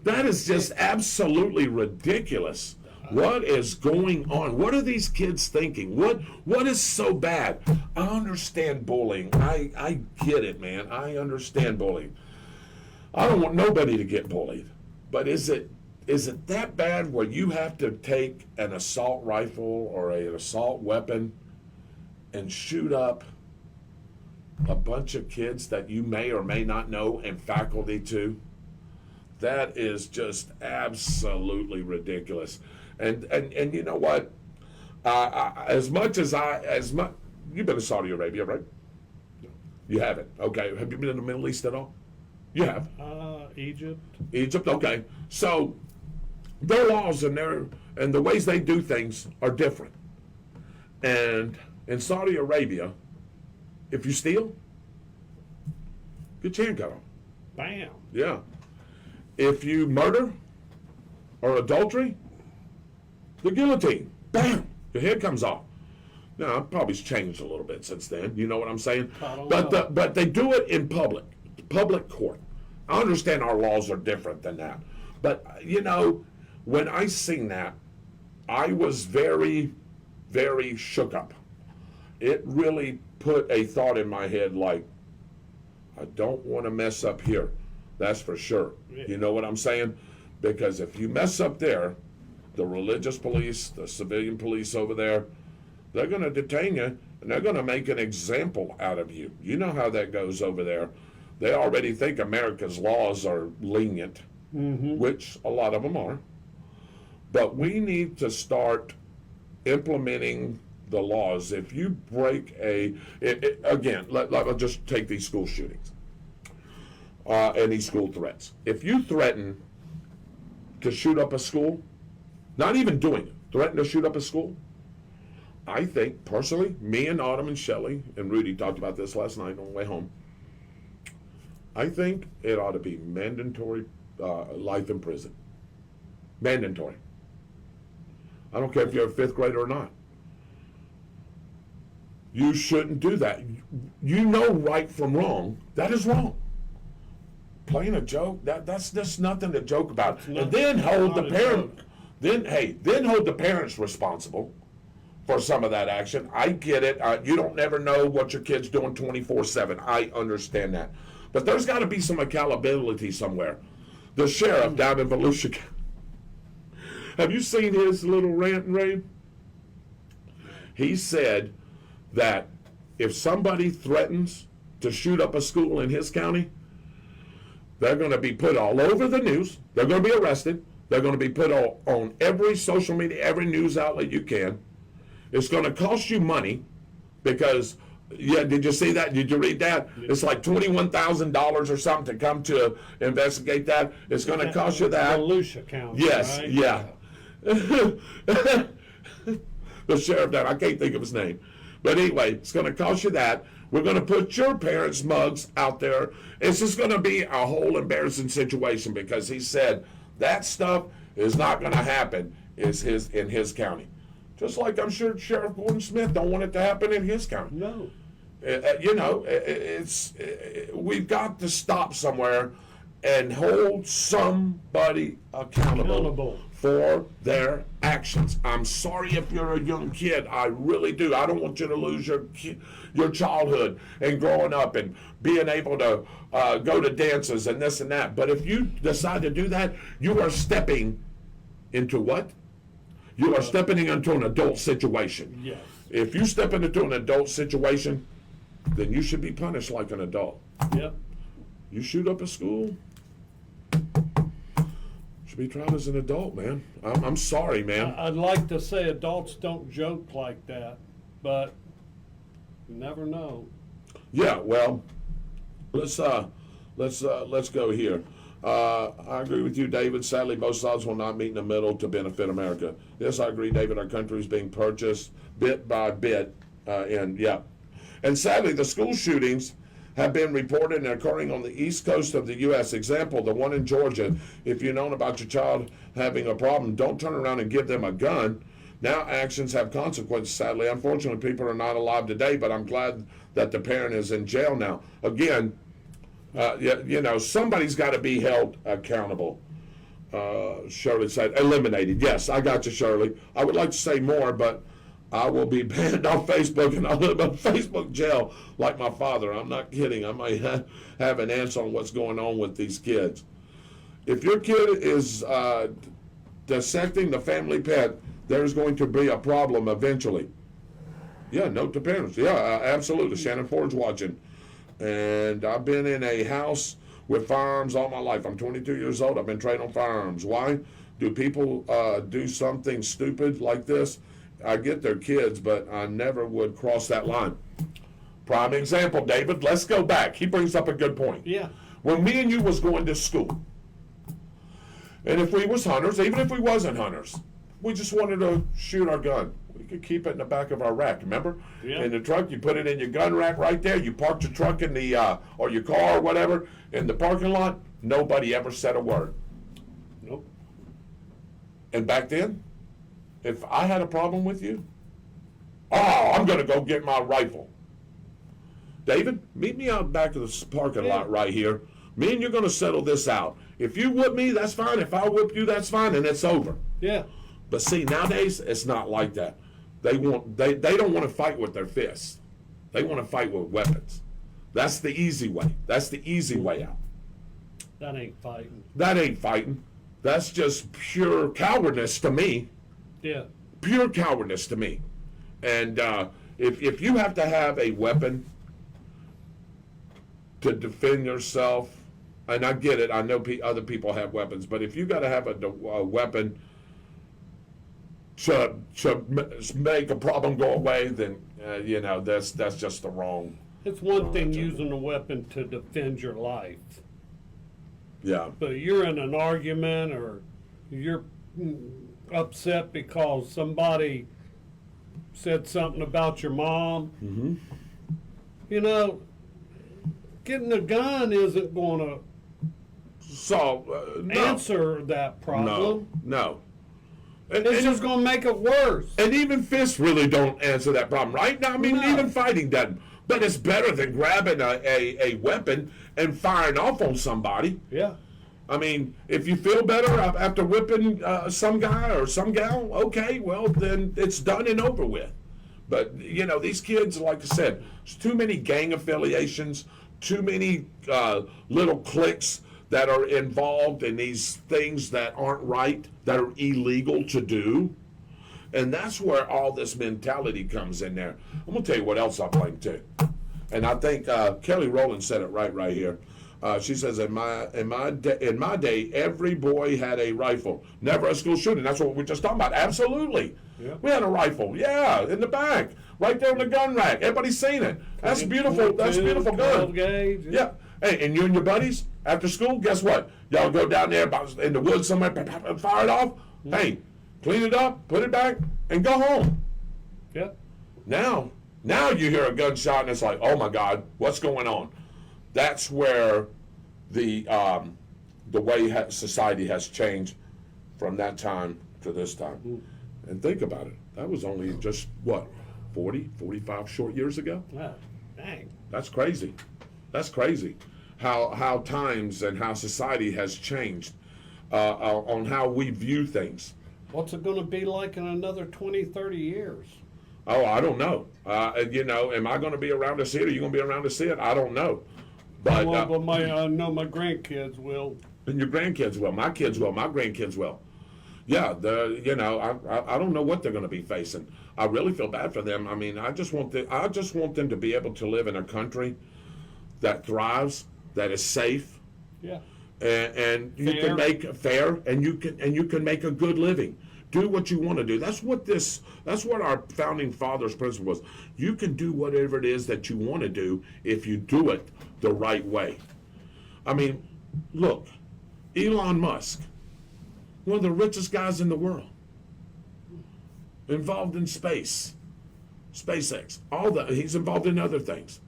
That is just absolutely ridiculous. What is going on? What are these kids thinking? What is so bad? I understand bullying. I get it, man. I understand bullying. I don't want nobody to get bullied. But is it is it that bad where you have to take an assault rifle or an assault weapon and shoot up a bunch of kids that you may or may not know and faculty too? That is just absolutely ridiculous. And you know what? You've been to Saudi Arabia, right? You haven't. Okay. Have you been in the Middle East at all? You have. Egypt. Egypt. Okay. So their laws and the ways they do things are different. And in Saudi Arabia, if you steal, get your hand cut off. Bam. Yeah. If you murder or adultery, the guillotine. Bam. Your head comes off. Now, it probably changed a little bit since then. You know what I'm saying? But they do it in public court. I understand our laws are different than that. But, you know, when I seen that, I was very, very shook up. It really put a thought in my head like, I don't want to mess up here. That's for sure. Yeah. You know what I'm saying? Because if you mess up there, the religious police, the civilian police over there, they're going to detain you, and they're going to make an example out of you. You know how that goes over there. They already think America's laws are lenient, which a lot of them are. But we need to start implementing the laws. If you break again, let's just take these school shootings and these school threats. If you threaten to shoot up a school, not even doing it, threaten to shoot up a school, I think, personally, me and Autumn and Shelley and Rudy talked about this last night on the way home. I think it ought to be mandatory life in prison. Mandatory. I don't care if you're a fifth grader or not. You shouldn't do that. You know right from wrong. That is wrong. Playing a joke, that's just nothing to joke about. And then hold the parent. Then hold the parents responsible for some of that action. I get it. You don't never know what your kid's doing 24/7. I understand that. But there's got to be some accountability somewhere. The sheriff down in Volusia, have you seen his little rant and rave? He said that if somebody threatens to shoot up a school in his county, they're going to be put all over the news. They're going to be arrested. They're going to be put on every social media, every news outlet you can. It's going to cost you money because, yeah, did you see that? Did you read that? It's like $21,000 or something to come to investigate that. It's going to cost you that. Volusia County. Yes, right? yeah. The sheriff down, I can't think of his name. But anyway, it's going to cost you that. We're going to put your parents' mugs out there. It's just going to be a whole embarrassing situation because he said that stuff is not going to happen in his county. Just like I'm sure Sheriff Gordon Smith don't want it to happen in his county. No. You know, we've got to stop somewhere and hold somebody accountable for their actions. I'm sorry if you're a young kid. I really do. I don't want you to lose your childhood and growing up and being able to go to dances and this and that. But if you decide to do that, you are stepping into what? You are stepping into an adult situation. Yes. If you step into an adult situation, then you should be punished like an adult. Yep. You shoot up a school, should be tried as an adult, man. I'm sorry, man. I'd like to say adults don't joke like that, but you never know. Yeah, well, let's go here. I agree with you, David. Sadly, both sides will not meet in the middle to benefit America. Yes, I agree, David. Our country is being purchased bit by bit, and sadly, the school shootings have been reported and occurring on the east coast of the U.S. Example, the one in Georgia. If you've known about your child having a problem, don't turn around and give them a gun. Now actions have consequences, sadly. Unfortunately, people are not alive today, but I'm glad that the parent is in jail now. Again, you know, somebody's got to be held accountable. Shirley said, eliminated. Yes, I got you, Shirley. I would like to say more, but I will be banned off Facebook and I'll live in Facebook jail like my father. I'm not kidding. I might have an answer on what's going on with these kids. If your kid is dissecting the family pet, there's going to be a problem eventually. Yeah, note to parents. Yeah, absolutely. Shannon Ford's watching. And I've been in a house with firearms all my life. I'm 22 years old. I've been trained on firearms. Why? Do people do something stupid like this? I get their kids, but I never would cross that line. Prime example, David. Let's go back. He brings up a good point. Yeah. When me and you was going to school, and if we was hunters, even if we wasn't hunters, we just wanted to shoot our gun. We could keep it in the back of our rack, remember? Yeah. In the truck, you put it in your gun rack right there. You parked your truck in the, or your car or whatever, in the parking lot. Nobody ever said a word. Nope. And back then, if I had a problem with you, I'm going to go get my rifle. David, meet me out back of the parking lot right here. Me and you're going to settle this out. If you whip me, that's fine. If I whip you, that's fine, and it's over. Yeah. But see, nowadays, it's not like that. They don't want to fight with their fists. They want to fight with weapons. That's the easy way. That's the easy way out. That ain't fighting. That ain't fighting. That's just pure cowardice to me. Yeah. Pure cowardice to me. And if you have to have a weapon to defend yourself, and I get it, I know other people have weapons, but if you got to have a weapon to make a problem go away, then that's just the wrong. It's one thing using a weapon to defend your life, Yeah. but you're in an argument or you're upset because somebody said something about your mom. Mm-hmm. Getting a gun isn't going to So no. answer that problem. No. It's just going to make it worse. And even fists really don't answer that problem, right? Now, I mean, No. even fighting doesn't. But it's better than grabbing a weapon and firing off on somebody. Yeah. I mean, if you feel better after whipping some guy or some gal, okay, well, then it's done and over with. But, these kids, like I said, there's too many gang affiliations, too many little cliques that are involved in these things that aren't right, that are illegal to do. And that's where all this mentality comes in there. I'm going to tell you what else I blame too. And I think Kelly Rowland said it right here. She says, in my day, every boy had a rifle. Never a school shooting. That's what we were just talking about. Absolutely. Yeah. We had a rifle. Yeah, in the back, right there in the gun rack. Everybody's seen it. That's beautiful. That's a beautiful gun. Gauge. Yeah. Hey, and you and your buddies after school, guess what? Y'all go down there in the woods somewhere, fire it off. Hey, clean it up, put it back, and go home. Yep. Now you hear a gunshot and it's like, oh my God, what's going on? That's where the way society has changed from that time to this time. And think about it. That was only just, 45 short years ago? Ah, dang. That's crazy. That's crazy. How times and how society has changed on how we view things. What's it going to be like in another 20, 30 years? Oh, I don't know. Am I going to be around to see it? Are you going to be around to see it? I don't know. But I know my grandkids will. And your grandkids will. My kids will. My grandkids will. Yeah, I don't know what they're going to be facing. I really feel bad for them. I mean, I just want them to be able to live in a country that thrives, that is safe, Yeah. and you can make fair, and you can make a good living. Do what you want to do. That's what our founding fathers' principle was. You can do whatever it is that you want to do if you do it the right way. I mean, look, Elon Musk, one of the richest guys in the world, involved in space, SpaceX, he's involved in other things.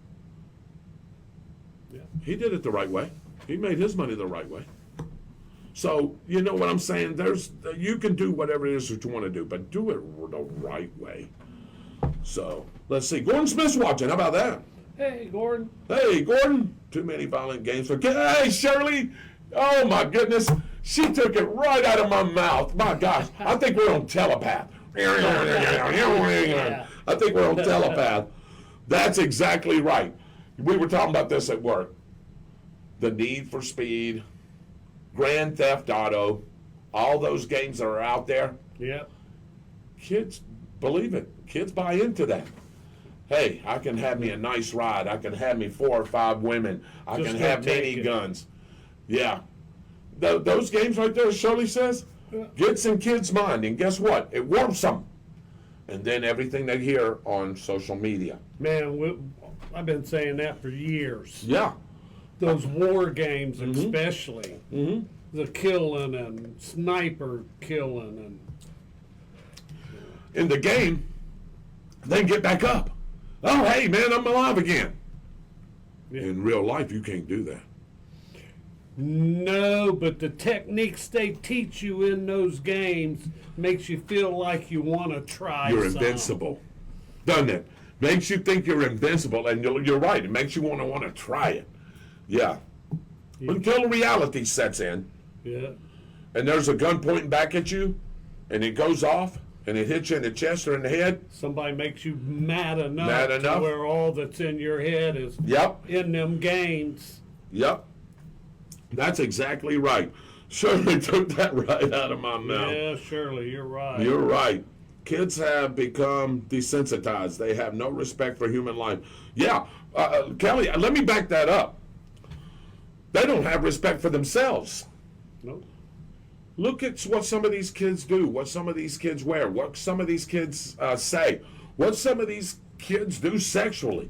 Yeah. He did it the right way. He made his money the right way. So, you know what I'm saying? You can do whatever it is that you want to do, but do it the right way. So, let's see. Gordon Smith's watching. How about that? Hey, Gordon. Hey, Gordon. Too many violent games for kids. Hey, Shirley. Oh, my goodness. She took it right out of my mouth. My gosh. I think we're on telepath. I think we're on telepath. That's exactly right. We were talking about this at work. The need for speed, Grand Theft Auto, all those games that are out there, Yep. kids believe it. Kids buy into that. Hey, I can have me a nice ride. I can have me 4 or 5 women. I Just can go have take many it. guns. Yeah. Those games right there, Shirley says, gets in kids' mind. And guess what? It warps them. And then everything they hear on social media. Man, I've been saying that for years. Yeah. Those war games, especially. Mm-hmm. The killing and sniper killing and In the game, they get back up. Oh, hey, man, I'm alive again. Yeah. In real life, you can't do that. no, but the techniques they teach you in those games makes you feel like you want to try. You're some. invincible, doesn't it? Makes you think you're invincible, and you're right. It makes you want to try it. Yeah. Until reality sets in, Yeah. and there's a gun pointing back at you, and it goes off, and it hits you in the chest or in the head. Somebody makes you mad enough, Mad to enough. where all that's in your head is Yep. in them games. Yep. That's exactly right. Shirley took that right out of my mouth. Yeah, Shirley, you're right. You're right. Kids have become desensitized. They have no respect for human life. Yeah, Kelly, let me back that up. They don't have respect for themselves. Nope. Look at what some of these kids do, what some of these kids wear, what some of these kids say, what some of these kids do sexually,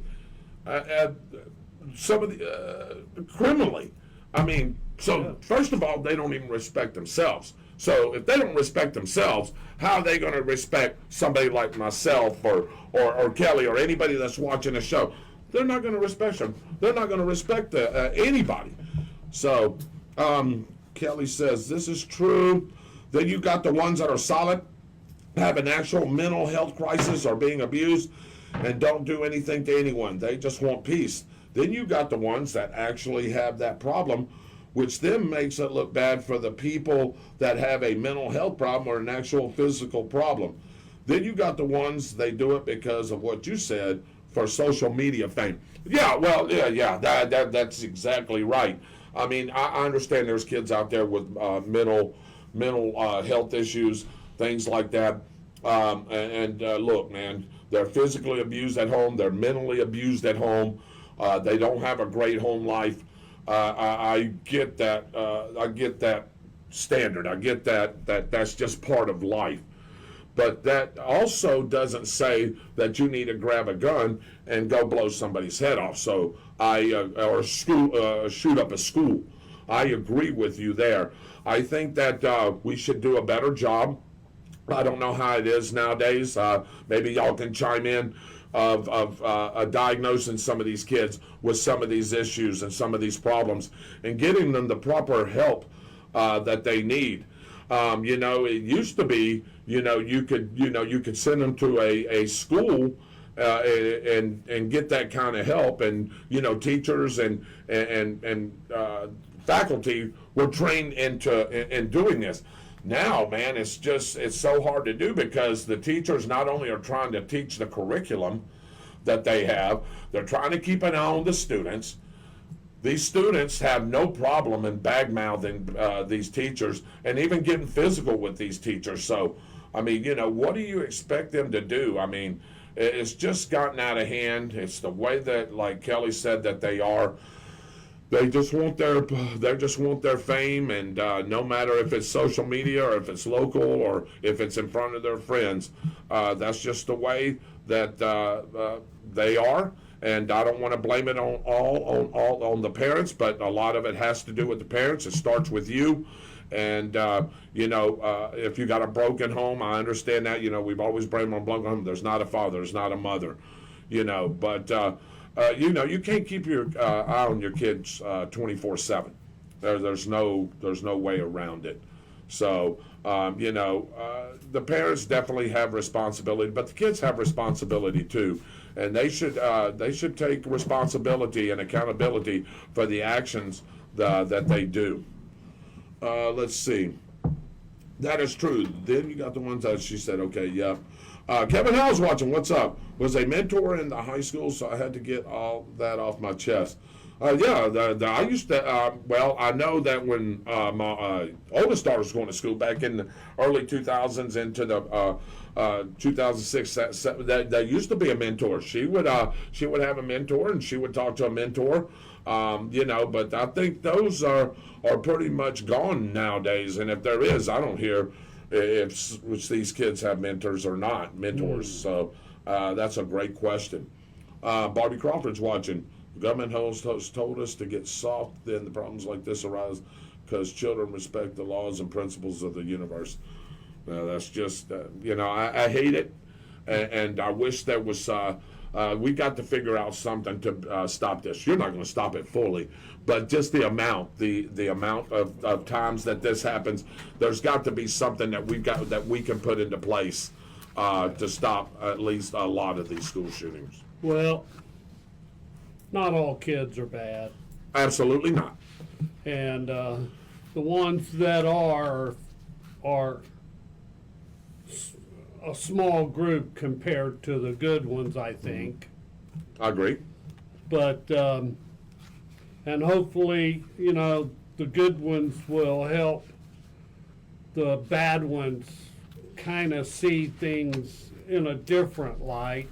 some of the criminally. I mean, so first of all, they don't even respect themselves. So if they don't respect themselves, how are they going to respect somebody like myself or Kelly or anybody that's watching the show? They're not going to respect them. They're not going to respect anybody. So Kelly says, this is true. Then you got the ones that are solid, have an actual mental health crisis or being abused, and don't do anything to anyone. They just want peace. Then you got the ones that actually have that problem, which then makes it look bad for the people that have a mental health problem or an actual physical problem. Then you got the ones, they do it because of what you said, for social media fame. Yeah, well, yeah, that's exactly right. I mean, I understand there's kids out there with mental health issues, things like that. Look, man, they're physically abused at home. They're mentally abused at home. They don't have a great home life. I get that. I get that standard. I get that's just part of life. But that also doesn't say that you need to grab a gun and go blow somebody's head off. So or shoot up a school. I agree with you there. I think that we should do a better job. I don't know how it is nowadays. Maybe y'all can chime in of diagnosing some of these kids with some of these issues and some of these problems and getting them the proper help that they need. It used to be, you could send them to a school and get that kind of help, and teachers and faculty were trained in doing this. Now, man, it's so hard to do because the teachers not only are trying to teach the curriculum that they have, they're trying to keep an eye on the students. These students have no problem in bag-mouthing these teachers and even getting physical with these teachers. So, I mean, what do you expect them to do? I mean, it's just gotten out of hand. It's the way that, like Kelly said, that they are. They just want their fame, and no matter if it's social media or if it's local or if it's in front of their friends, that's just the way that they are. And I don't want to blame it on the parents, but a lot of it has to do with the parents. It starts with you. And, if you got a broken home, I understand that. We've always blamed on broken home. There's not a father. There's not a mother. But, you can't keep your eye on your kids 24/7. There's no way around it. So, the parents definitely have responsibility, but the kids have responsibility too. And they should take responsibility and accountability for the actions that they do. Let's see. That is true. Then you got the ones that she said, okay, yeah. Kevin Howell's watching. What's up? Was a mentor in the high school, so I had to get all that off my chest. Yeah, I used to. Well, I know that when my oldest daughter was going to school back in the early 2000s into the 2006, that used to be a mentor. She would have a mentor, and she would talk to a mentor. But I think those are pretty much gone nowadays. And if there is, I don't hear if these kids have mentors or not mentors. So that's a great question. Barbie Crawford's watching. The government has told us to get soft, then the problems like this arise because children respect the laws and principles of the universe. That's just, I hate it, and I wish there was, we got to figure out something to stop this. You're not going to stop it fully, but just the amount, the amount of times that this happens, there's got to be something that we can put into place to stop at least a lot of these school shootings. Well, not all kids are bad. Absolutely not. And the ones that are a small group compared to the good ones, I think. I agree. But, and hopefully, the good ones will help the bad ones kind of see things in a different light.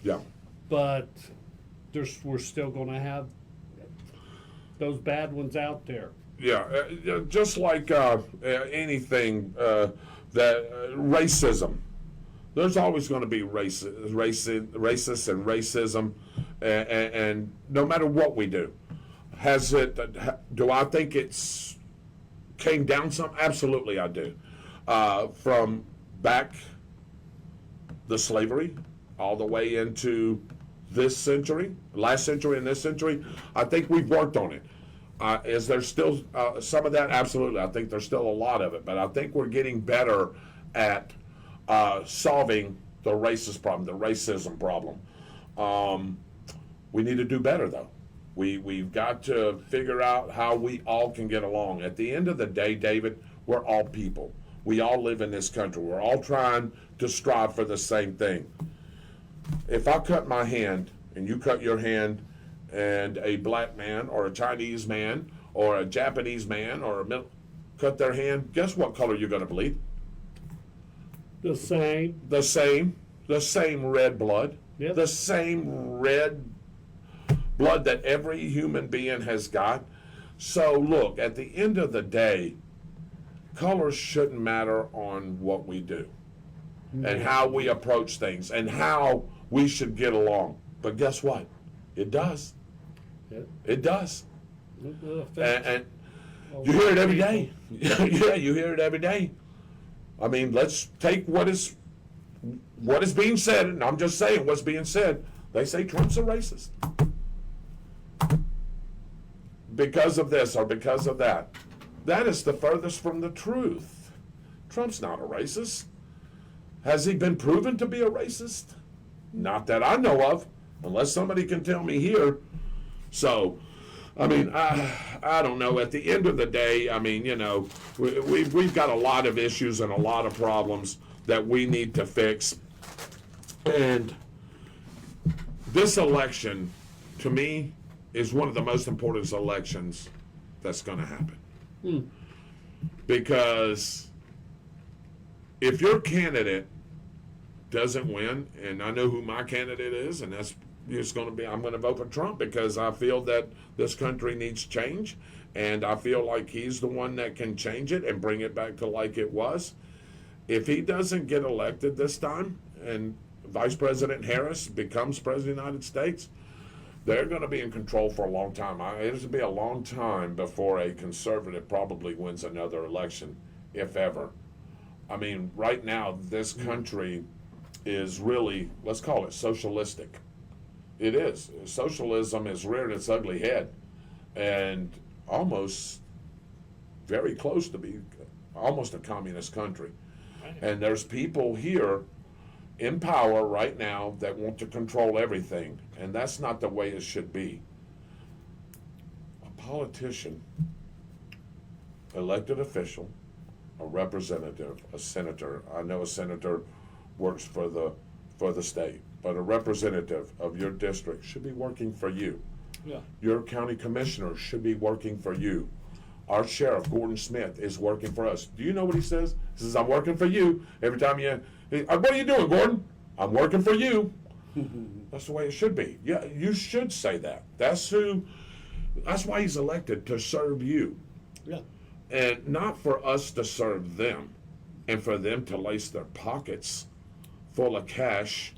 Yeah. But we're still going to have those bad ones out there. Yeah, just like anything, that racism. There's always going to be racists and racism, and no matter what we do, do I think it's came down some? Absolutely, I do. From back the slavery all the way into this century, last century and this century, I think we've worked on it. Is there still some of that? Absolutely. I think there's still a lot of it, but I think we're getting better at solving the racist problem, the racism problem. We need to do better, though. We've got to figure out how we all can get along. At the end of the day, David, we're all people. We all live in this country. We're all trying to strive for the same thing. If I cut my hand and you cut your hand, and a black man or a Chinese man or a Japanese man or cut their hand, guess what color you're going to bleed? The same. The same red blood. Yep. The same red blood that every human being has got. So look, at the end of the day, colors shouldn't matter on what we do and how we approach things and how we should get along. But guess what? It does. Yep. It does. And Well, you hear it every day. Yeah, you hear it every day. I mean, let's take what is being said, and I'm just saying what's being said. They say Trump's a racist because of this or because of that. That is the furthest from the truth. Trump's not a racist. Has he been proven to be a racist? Not that I know of, unless somebody can tell me here. So, I mean, I don't know. At the end of the day, I mean, we've got a lot of issues and a lot of problems that we need to fix. And this election, to me, is one of the most important elections that's going to happen. Because if your candidate doesn't win, and I know who my candidate is, and that's it's going to be, I'm going to vote for Trump because I feel that this country needs change, and I feel like he's the one that can change it and bring it back to like it was. If he doesn't get elected this time and Vice President Harris becomes President of the United States, they're going to be in control for a long time. It'll be a long time before a conservative probably wins another election, if ever. I mean, right now, this country is really, let's call it socialistic. It is. Socialism has reared its ugly head and almost very close to be almost a communist country. And there's people here in power right now that want to control everything, and that's not the way it should be. A politician, elected official, a representative, a senator. I know a senator works for the state, but a representative of your district should be working for you. Yeah. Your county commissioner should be working for you. Our sheriff, Gordon Smith, is working for us. Do you know what he says? He says, I'm working for you. Every time what are you doing, Gordon? I'm working for you. That's the way it should be. Yeah, you should say that. That's why he's elected, to serve you. Yeah. And not for us to serve them and for them to lace their pockets full of cash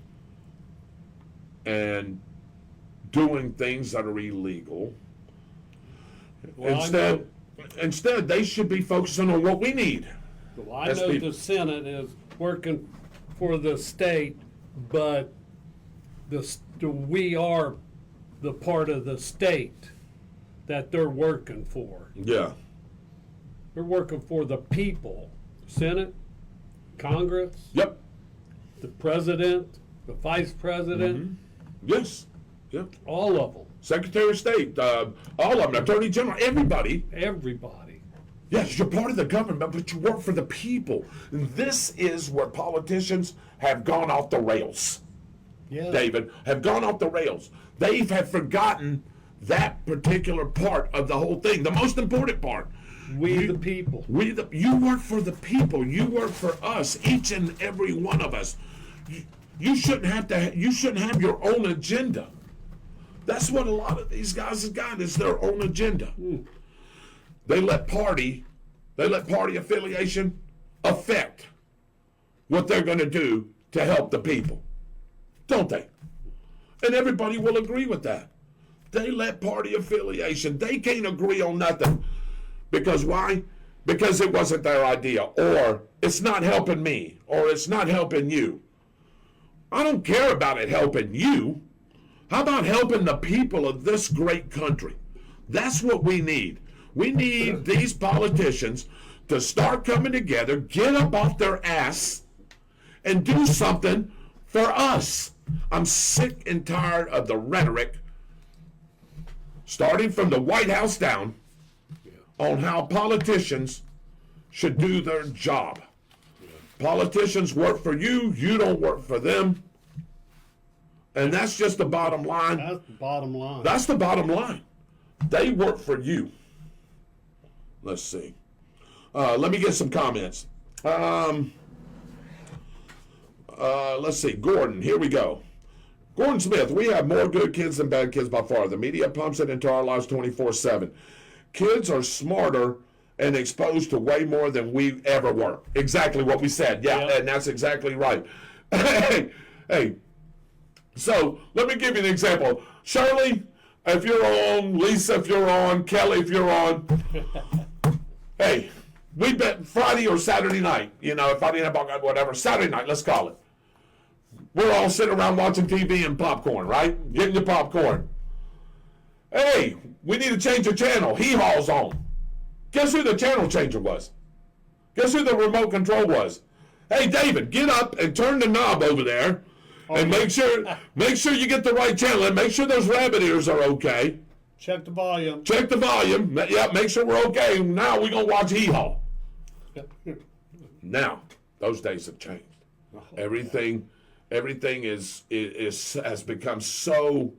and doing things that are illegal. Well, Instead, they should be focusing on what we need. Well, I as know people. the Senate is working for the state, but we are the part of the state that they're working for. Yeah. They're working for the people. Senate, Congress, Yep. the president, the vice president, Yes. Yep. all of them, Secretary of State, all of them, Attorney General, everybody. everybody. Yes, you're part of the government, but you work for the people. And this is where politicians have gone off the rails. Yeah. David, have gone off the rails. They have forgotten that particular part of the whole thing, the most important part. We the people. You work for the people. You work for us, each and every one of us. You shouldn't have your own agenda. That's what a lot of these guys have got, is their own agenda. They let party affiliation affect what they're going to do to help the people, don't they? And everybody will agree with that. They let party affiliation. They can't agree on nothing. Because why? Because it wasn't their idea, or it's not helping me, or it's not helping you. I don't care about it helping you. How about helping the people of this great country? That's what we need. We need these politicians to start coming together, get up off their ass, and do something for us. I'm sick and tired of the rhetoric, starting from the White House down, on how politicians should do their job. Politicians work for you, you don't work for them. And that's just the bottom line. That's the bottom line. That's the bottom line. They work for you. Let's see. Let me get some comments. Let's see. Gordon, here we go. Gordon Smith, we have more good kids than bad kids by far. The media pumps it into our lives 24/7. Kids are smarter and exposed to way more than we ever were. Exactly what we said. Yeah. And that's exactly right. Hey. So let me give you an example. Shirley, if you're on, Lisa, if you're on, Kelly, if you're on. Hey, we bet Friday or Saturday night, if I didn't have whatever, Saturday night, let's call it. We're all sitting around watching TV and popcorn, right? Getting your popcorn. Hey, we need to change the channel. Hee-haw's on. Guess who the channel changer was? Guess who the remote control was? Hey, David, get up and turn the knob over there and make sure you get the right channel and make sure those rabbit ears are okay. Check the volume. Check the volume. Yeah, make sure we're okay. Now we're going to watch Hee-haw. Now, those days have changed. Everything has become so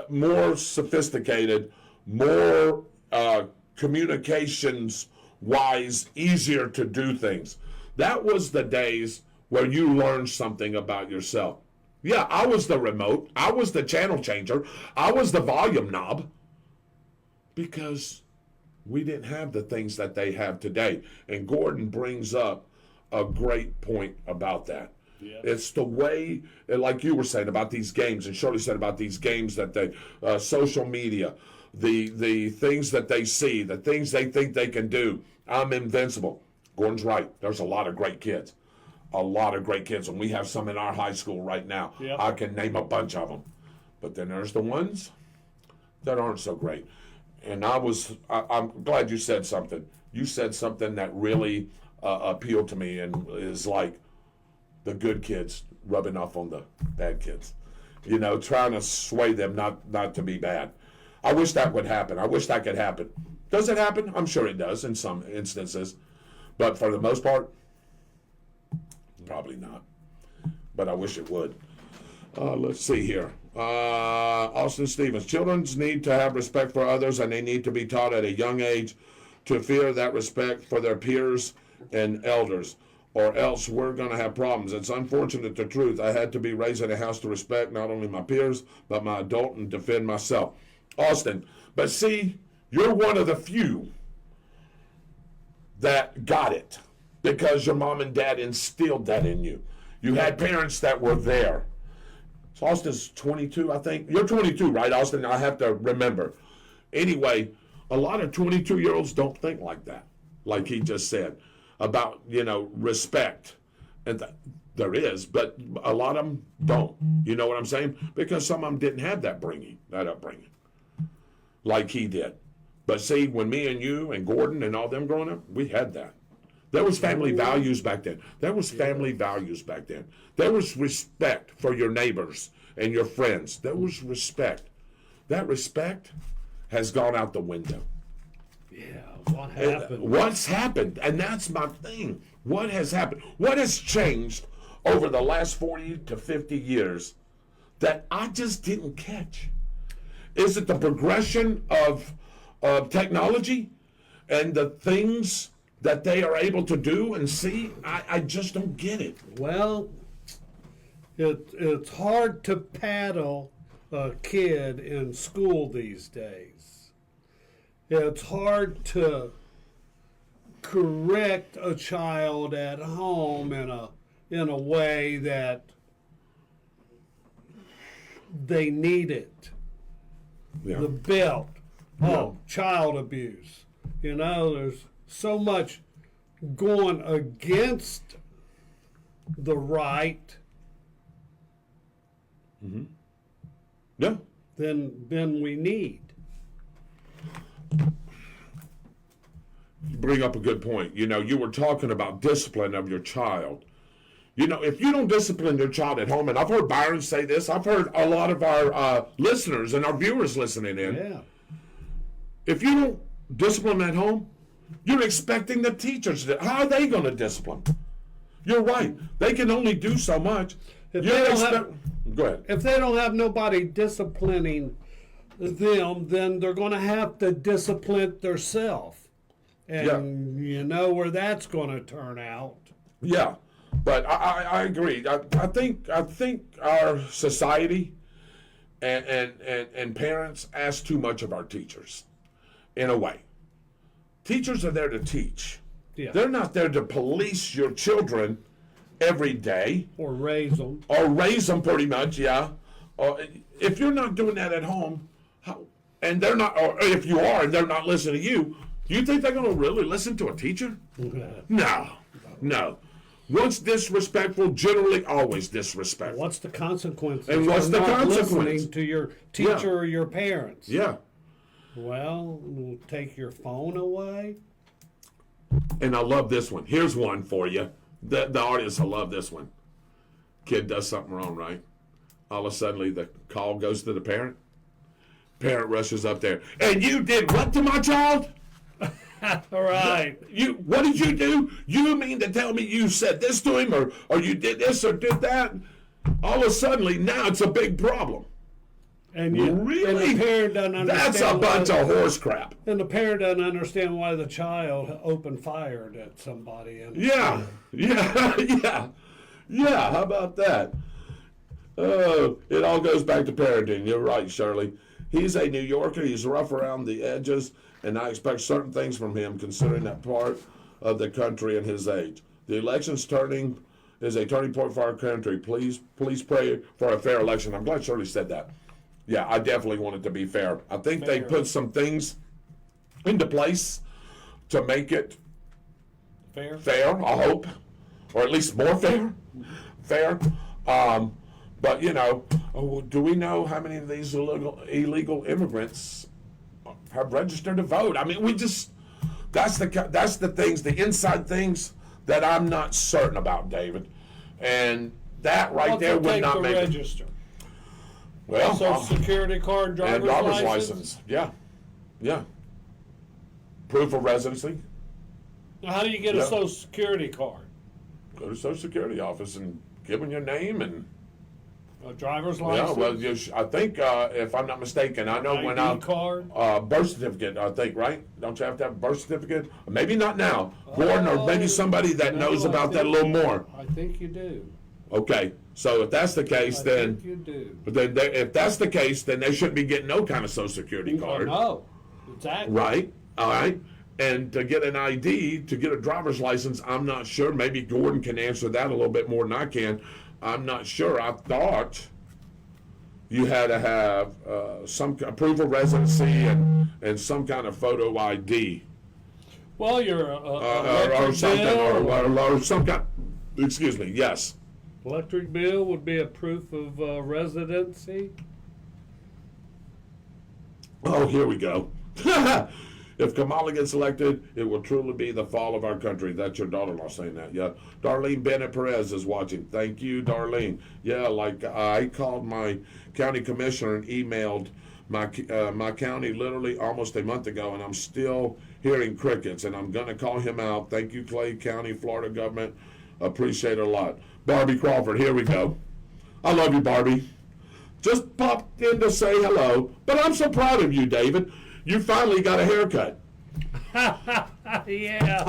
more sophisticated, more communications-wise, easier to do things. That was the days where you learned something about yourself. Yeah, I was the remote. I was the channel changer. I was the volume knob. Because we didn't have the things that they have today. And Gordon brings up a great point about that. Yeah. It's the way, like you were saying about these games, and Shirley said about these games that they, social media, the things that they see, the things they think they can do. I'm invincible. Gordon's right. There's a lot of great kids. A lot of great kids, and we have some in our high school right now. Yep. I can name a bunch of them. But then there's the ones that aren't so great. And I'm glad you said something. You said something that really appealed to me, and is like the good kids rubbing off on the bad kids. Trying to sway them not to be bad. I wish that would happen. I wish that could happen. Does it happen? I'm sure it does in some instances. But for the most part, probably not. But I wish it would. Let's see here. Austin Stevens. Children need to have respect for others, and they need to be taught at a young age to fear that respect for their peers and elders, or else we're going to have problems. It's unfortunate, the truth. I had to be raised in a house to respect not only my peers, but my adult and defend myself. Austin, but see, you're one of the few that got it because your mom and dad instilled that in you. You had parents that were there. So Austin's 22, I think. You're 22, right, Austin? I have to remember. Anyway, a lot of 22-year-olds don't think like that, like he just said, about, respect. And there is, but a lot of them don't. You know what I'm saying? Because some of them didn't have that upbringing, like he did. But see, when me and you and Gordon and all them growing up, we had that. There was family values back then. There was respect for your neighbors and your friends. There was respect. That respect has gone out the window. Yeah, what happened? What's happened? And that's my thing. What has happened? What has changed over the last 40 to 50 years that I just didn't catch? Is it the progression of technology and the things that they are able to do and see? I just don't get it. Well, it's hard to paddle a kid in school these days. It's hard to correct a child at home in a way that they need it. Yeah. The belt. Oh, child abuse. There's so much going against the right Yeah. than we need. You bring up a good point. You were talking about discipline of your child. If you don't discipline your child at home, and I've heard Byron say this, I've heard a lot of our listeners and our viewers listening in. Yeah. If you don't discipline at home, you're expecting the teachers to. How are they going to discipline? You're right. They can only do so much. Go ahead. If they don't have nobody disciplining them, then they're going to have to discipline themselves. And you know where that's going to turn out. Yeah, but I agree. I think our society and parents ask too much of our teachers, in a way. Teachers are there to teach. Yeah. They're not there to police your children every day. Or raise them. Or raise them, pretty much, yeah. If you're not doing that at home, and they're not, or if you are and they're not listening to you, you think they're going to really listen to a teacher? No. Once disrespectful, generally always disrespectful. What's the consequences? And what's the consequence? Listening to your teacher or your parents. Yeah. Well, we'll take your phone away. And I love this one. Here's one for you. The audience will love this one. Kid does something wrong, right? All of a sudden, the call goes to the parent. Parent rushes up there. And you did what to my child? All right. What did you do? You mean to tell me you said this to him, or you did this or did that? All of a sudden, now it's a big problem. And really? And the parent doesn't understand. That's a bunch of horse crap. And the parent doesn't understand why the child opened fire at somebody. Yeah. How about that? Oh, it all goes back to parenting. You're right, Shirley. He's a New Yorker. He's rough around the edges, and I expect certain things from him, considering that part of the country and his age. The election's is a turning point for our country. Please pray for a fair election. I'm glad Shirley said that. Yeah, I definitely want it to be fair. I think they put some things into place to make it fair, I hope, or at least more fair. But do we know how many of these illegal immigrants have registered to vote? I mean, that's the things, the inside things that I'm not certain about, David, and that there would not make register. Well, Social Security card, driver's license. Yeah. Proof of residency. Now, how do you get a Social Security card? Go to Social Security office and give them your name and A driver's Yeah, license? well, I think, if I'm not mistaken, I know when ID card? birth certificate, I think, right? Don't you have to have a birth certificate? Maybe not now. Gordon, or maybe somebody that No, knows I about that a think- little more. I think you do. Okay, so if that's the case, I then, think you do. but then if that's the case, then they shouldn't be getting no kind of Social Security card. No, exactly. Right, all right. And to get an ID, to get a driver's license, I'm not sure. Maybe Gordon can answer that a little bit more than I can. I'm not sure. I thought you had to have some proof of residency and some kind of photo ID Well, you're or electric something, bill. or some kind. Excuse me. Yes. Electric bill would be a proof of residency. Oh, here we go. If Kamala gets elected, it will truly be the fall of our country. That's your daughter-in-law saying that. Yeah. Darlene Bennett Perez is watching. Thank you, Darlene. Yeah, like I called my county commissioner and emailed my county literally almost a month ago, and I'm still hearing crickets, and I'm going to call him out. Thank you, Clay County, Florida government. Appreciate it a lot. Barbie Crawford, here we go. I love you, Barbie. Just popped in to say hello, but I'm so proud of you, David. You finally got a haircut. Yeah.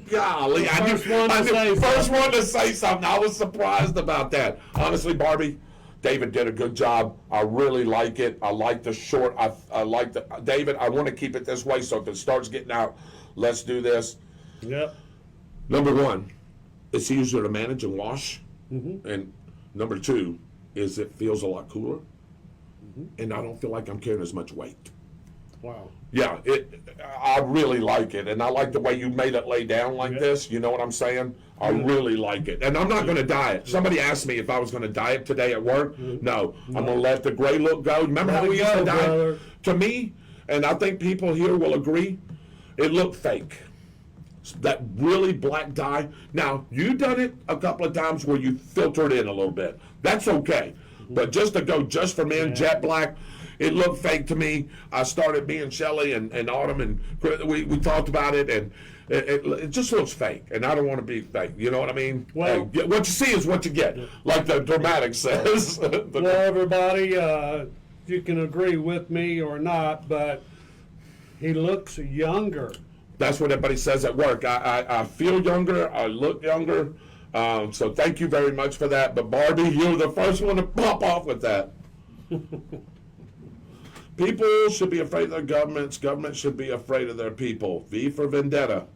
Golly, first one to say something. I was surprised about that. Honestly, Barbie, David did a good job. I really like it. I like the short. I like the David. I want to keep it this way, so if it starts getting out, let's do this. Yep. Number one, it's easier to manage and wash, and number two is it feels a lot cooler, and I don't feel like I'm carrying as much weight. Wow. Yeah, I really like it, and I like the way you made it lay down like this. You know what I'm saying? I really like it, and I'm not going to dye it. Somebody asked me if I was going to dye it today at work. No, I'm going to let the gray look go. Remember how we used to dye it? To me, and I think people here will agree, it looked fake. That really black dye. Now, you done it a couple of times where you filtered in a little bit. That's okay. But just to go just for men, jet black, it looked fake to me. I started, me and Shelley and Autumn, and we talked about it, and it just looks fake, and I don't want to be fake. You know what I mean? Well, what you see is what you get, like the dramatic says. Well, everybody, you can agree with me or not, but he looks younger. That's what everybody says at work. I feel younger. I look younger. So thank you very much for that. But Barbie, you're the first one to pop off with that. People should be afraid of their governments. Governments should be afraid of their people. V for Vendetta.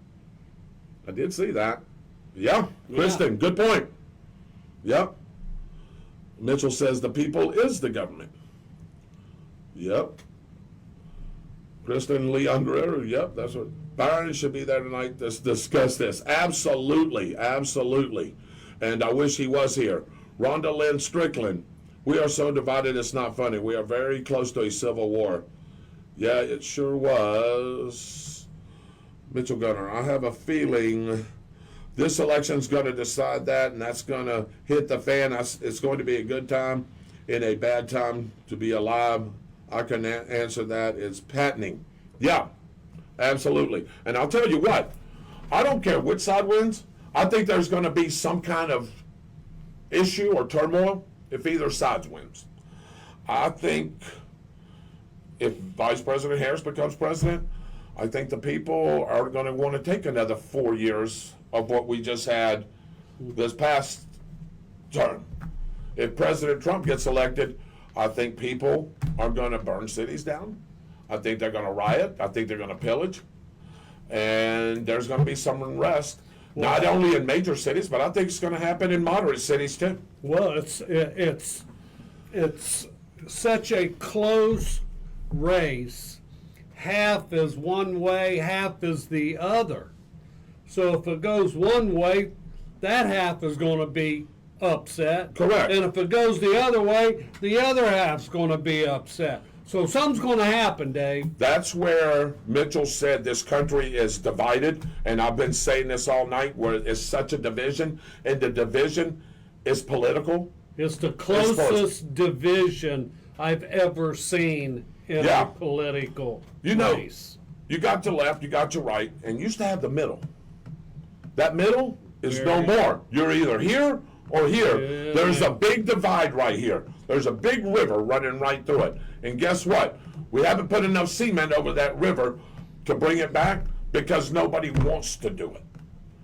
I did see that. Yeah, Kristen, good point. Yep. Mitchell says the people is the government. Yep. Kristen Leon Guerrero, yep, that's what. Byron should be there tonight to discuss this. Absolutely, absolutely. And I wish he was here. Rhonda Lynn Strickland, we are so divided it's not funny. We are very close to a civil war. Yeah, it sure was. Mitchell Gunner, I have a feeling this election's going to decide that, and that's going to hit the fan. It's going to be a good time and a bad time to be alive. I can answer that. It's patenting. Yeah. Absolutely. And I'll tell you what, I don't care which side wins. I think there's going to be some kind of issue or turmoil if either side wins. I think if Vice President Harris becomes president, I think the people are going to want to take another 4 years of what we just had this past term. If President Trump gets elected, I think people are going to burn cities down. I think they're going to riot. I think they're going to pillage. And there's going to be some unrest, not only in major cities, but I think it's going to happen in moderate cities too. Well, it's such a close race. Half is one way, half is the other. So if it goes one way, that half is going to be upset. Correct. And if it goes the other way, the other half's going to be upset. So something's going to happen, Dave. That's where Mitchell said this country is divided, and I've been saying this all night, where it's such a division, and the division is political. It's the closest division I've ever seen in a political race. You got your left, you got your right, and you used to have the middle. That middle is no more. You're either here or here. Yeah. There's a big divide right here. There's a big river running right through it. And guess what? We haven't put enough cement over that river to bring it back because nobody wants to do it.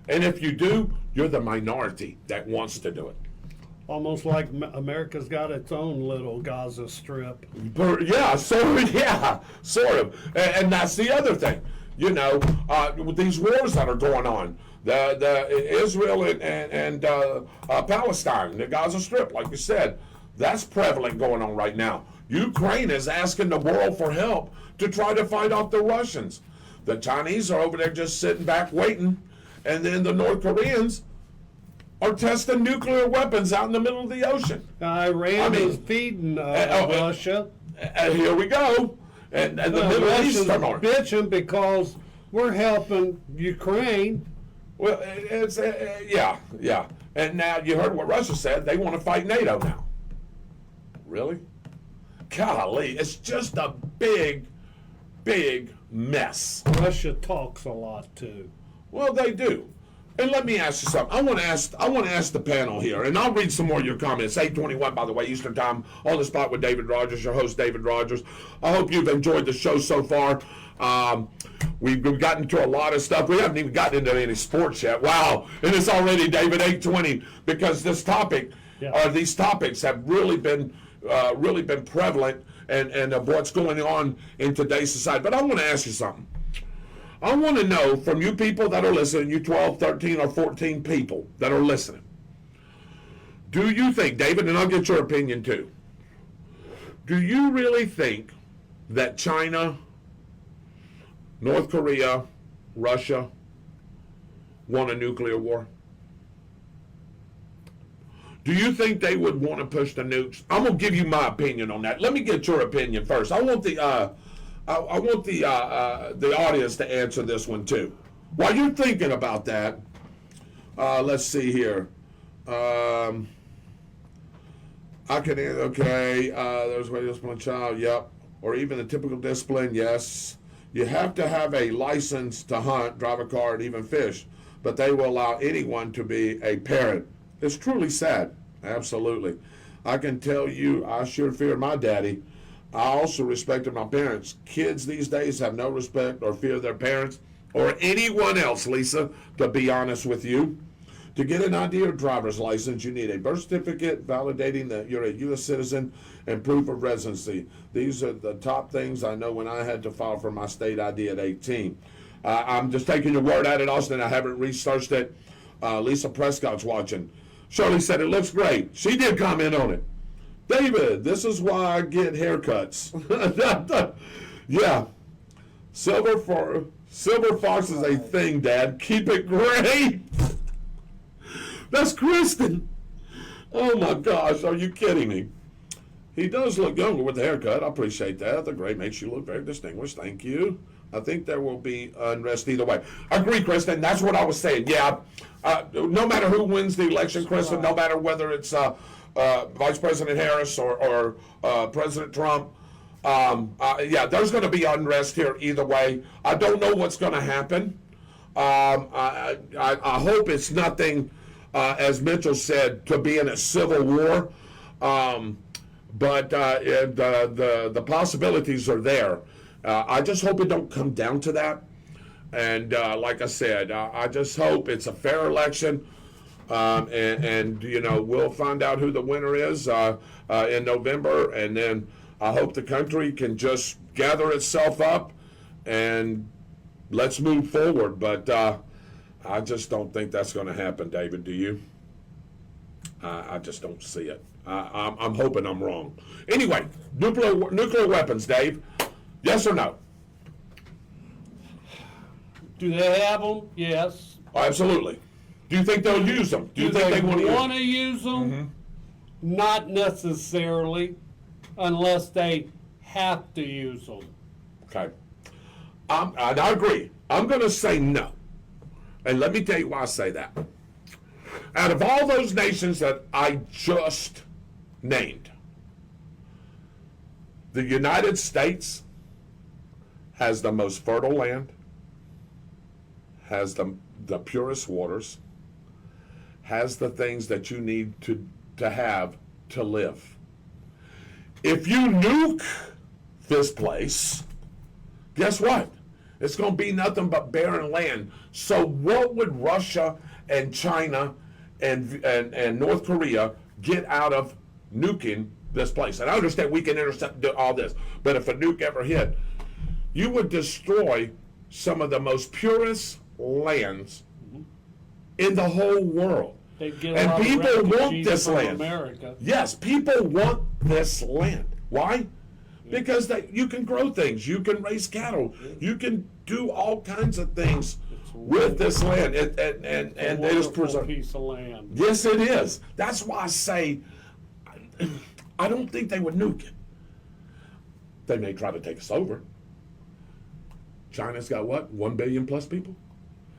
And if you do, you're the minority that wants to do it. Almost like America's got its own little Gaza Strip. Yeah, sort of. And that's the other thing. You know, with these wars that are going on, the Israel and Palestine, the Gaza Strip, like you said, that's prevalent going on right now. Ukraine is asking the world for help to try to fight off the Russians. The Chinese are over there just sitting back waiting, and then the North Koreans are testing nuclear weapons out in the middle of the ocean. Iran is feeding Russia. Here we go. And the Middle East are bitching because we're helping Ukraine. Well, it's yeah. And now you heard what Russia said. They want to fight NATO now. Really? Golly, it's just a big, big mess. Russia talks a lot too. Well, they do. And let me ask you something. I want to ask the panel here, and I'll read some more of your comments. 8:21, by the way, Eastern Time, on the spot with David Rodgers, your host, David Rodgers. I hope you've enjoyed the show so far. We've gotten to a lot of stuff. We haven't even gotten into any sports yet. Wow, and it's already, David, 8:20, because this topic, or these topics, have really been prevalent and of what's going on in today's society. But I want to ask you something. I want to know from you people that are listening, you 12, 13, or 14 people that are listening, do you think, David, and I'll get your opinion too, do you really think that China, North Korea, Russia want a nuclear war? Do you think they would want to push the nukes? I'm going to give you my opinion on that. Let me get your opinion first. I want the audience to answer this one too. While you're thinking about that, let's see here. I can, okay, there's a way to discipline a child, yep. Or even the typical discipline, yes. You have to have a license to hunt, drive a car, and even fish, but they will allow anyone to be a parent. It's truly sad, absolutely. I can tell you, I sure feared my daddy. I also respected my parents. Kids these days have no respect or fear of their parents or anyone else, Lisa, to be honest with you. To get an ID or driver's license, you need a birth certificate validating that you're a U.S. citizen and proof of residency. These are the top things I know when I had to file for my state ID at 18. I'm just taking your word at it, Austin. I haven't researched it. Lisa Prescott's watching. Shirley said it looks great. She did comment on it. David, this is why I get haircuts. Yeah. Silver fox is a thing, Dad. Keep it gray. That's Kristen. Oh my gosh, are you kidding me? He does look younger with the haircut. I appreciate that. The gray makes you look very distinguished. Thank you. I think there will be unrest either way. I agree, Kristen. That's what I was saying. Yeah. No matter who wins the election, Kristen, no matter whether it's Vice President Harris or President Trump, yeah, there's going to be unrest here either way. I don't know what's going to happen. I hope it's nothing, as Mitchell said, to be in a civil war. But the possibilities are there. I just hope it don't come down to that. And like I said, I just hope it's a fair election. And you know, we'll find out who the winner is in November. And then I hope the country can just gather itself up and let's move forward. But I just don't think that's going to happen, David. Do you? I just don't see it. I'm hoping I'm wrong. Anyway, nuclear weapons, Dave. Yes or no? Do they have them? Yes. Oh, absolutely. Do you think they'll use them? Do you think they want to use them? Mm-hmm. Not necessarily, unless they have to use them. Okay. I agree. I'm going to say no. And let me tell you why I say that. Out of all those nations that I just named, the United States has the most fertile land, has the purest waters, has the things that you need to have to live. If you nuke this place, guess what? It's going to be nothing but barren land. So what would Russia and China and North Korea get out of nuking this place? And I understand we can intercept all this, but if a nuke ever hit, you would destroy some of the most purest lands in the whole world. And people want this land. America. Yes, people want this land. Why? Because you can grow things, you can raise cattle, you can do all kinds of things with this land, and it is preserved. Piece of land. Yes, it is. That's why I say I don't think they would nuke it. They may try to take us over. China's got what? 1 billion plus people?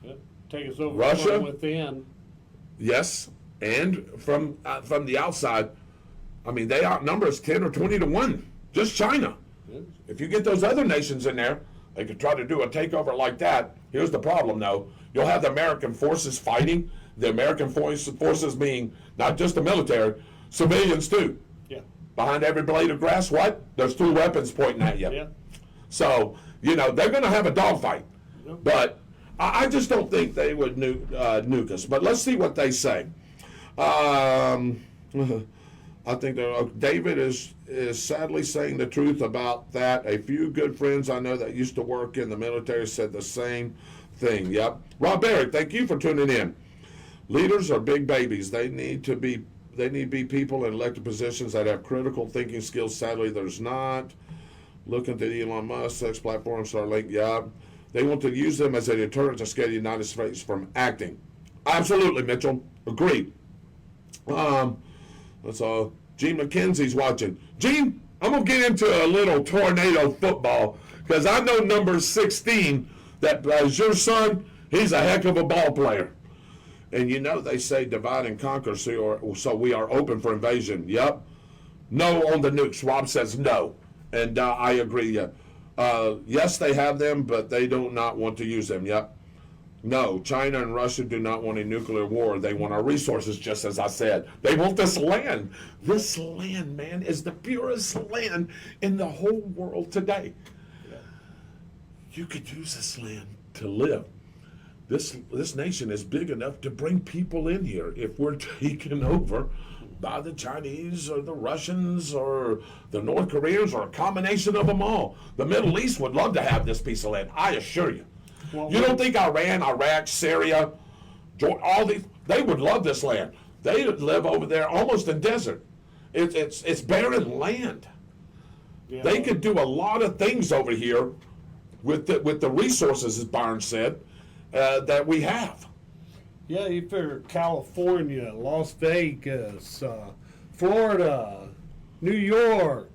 Yeah. Take us over Russia? from within. Yes, and from the outside. I mean, they outnumber us 10 or 20 to 1. Just China. Yeah. If you get those other nations in there, they could try to do a takeover like that. Here's the problem, though. You'll have the American forces fighting. The American forces being not just the military, civilians too. Yeah. Behind every blade of grass, what? There's 2 weapons pointing at you. Yeah. So, they're going to have a dogfight. Yep. But I just don't think they would nuke us. But let's see what they say. I think David is sadly saying the truth about that. A few good friends I know that used to work in the military said the same thing. Yep. Rob Barrett, thank you for tuning in. Leaders are big babies. They need to be people in elected positions that have critical thinking skills. Sadly, there's not. Looking to Elon Musk, sex platform, Starlink, yeah. They want to use them as a deterrent to scare the United States from acting. Absolutely, Mitchell. Agreed. That's all. Gene McKenzie's watching. Gene, I'm going to get into a little tornado football because I know number 16, that as your son, he's a heck of a ball player. And they say divide and conquer, so we are open for invasion. Yep. No on the nukes. Rob says no. And I agree. Yes, they have them, but they do not want to use them. Yep. No, China and Russia do not want a nuclear war. They want our resources, just as I said. They want this land. This land, man, is the purest land in the whole world today. You could use this land to live. This nation is big enough to bring people in here if we're taken over by the Chinese or the Russians or the North Koreans or a combination of them all. The Middle East would love to have this piece of land, I assure you. Well, you don't think Iran, Iraq, Syria, all these, they would love this land. They would live over there almost in desert. It's barren land. Yeah. They could do a lot of things over here with the resources, as Byron said, that we have. Yeah, you figure California, Las Vegas, Florida, New York,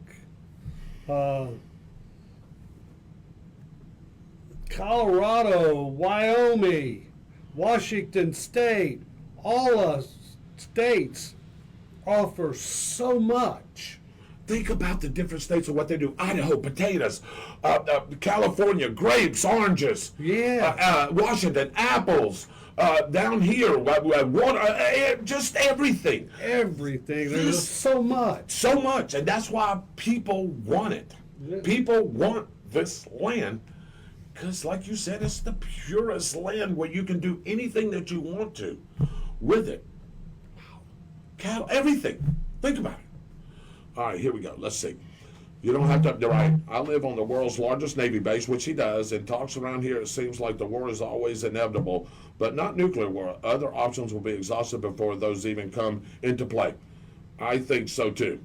Colorado, Wyoming, Washington State, all states offer so much. Think about the different states of what they do. Idaho, potatoes. California, grapes, oranges. Yeah. Washington, apples. Down here, water, just everything. Everything. There's just so much. So much. And that's why people want it. Yeah. People want this land because, like you said, it's the purest land where you can do anything that you want to with it. Cattle, everything. Think about it. All right, here we go. Let's see. You don't have to, right. I live on the world's largest Navy base, which he does, and talks around here. It seems like the war is always inevitable, but not nuclear war. Other options will be exhausted before those even come into play. I think so too.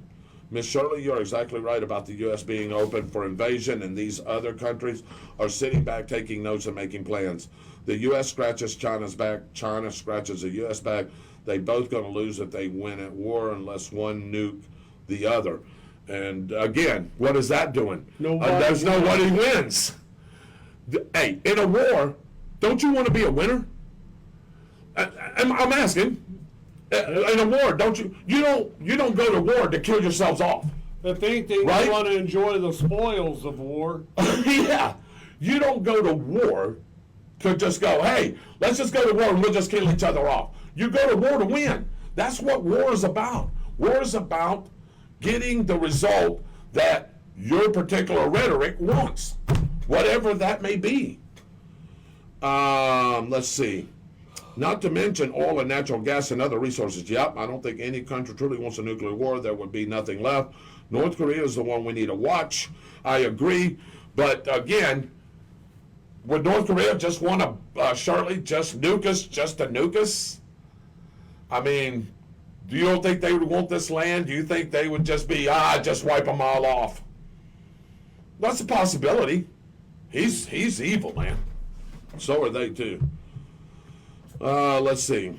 Miss Shirley, you're exactly right about the U.S. being open for invasion, and these other countries are sitting back, taking notes, and making plans. The U.S. scratches China's back. China scratches the U.S. back. They both going to lose if they win at war unless one nuke the other. And again, what is that doing? There's nobody wins. Hey, in a war, don't you want to be a winner? I'm asking. In a war, don't you? You don't go to war to kill yourselves off. If anything, right? You want to enjoy the spoils of war. Yeah, you don't go to war could just go, hey, let's just go to war and we'll just kill each other off. You go to war to win. That's what war is about. War is about getting the result that your particular rhetoric wants, whatever that may be. Let's see. Not to mention oil and natural gas and other resources. Yep, I don't think any country truly wants a nuclear war. There would be nothing left. North Korea is the one we need to watch. I agree. But again, would North Korea just want to, Shirley, just nuke us, just to nuke us? I mean, do you don't think they would want this land? Do you think they would just be, just wipe them all off? That's a possibility. He's evil, man. So are they too. Let's see.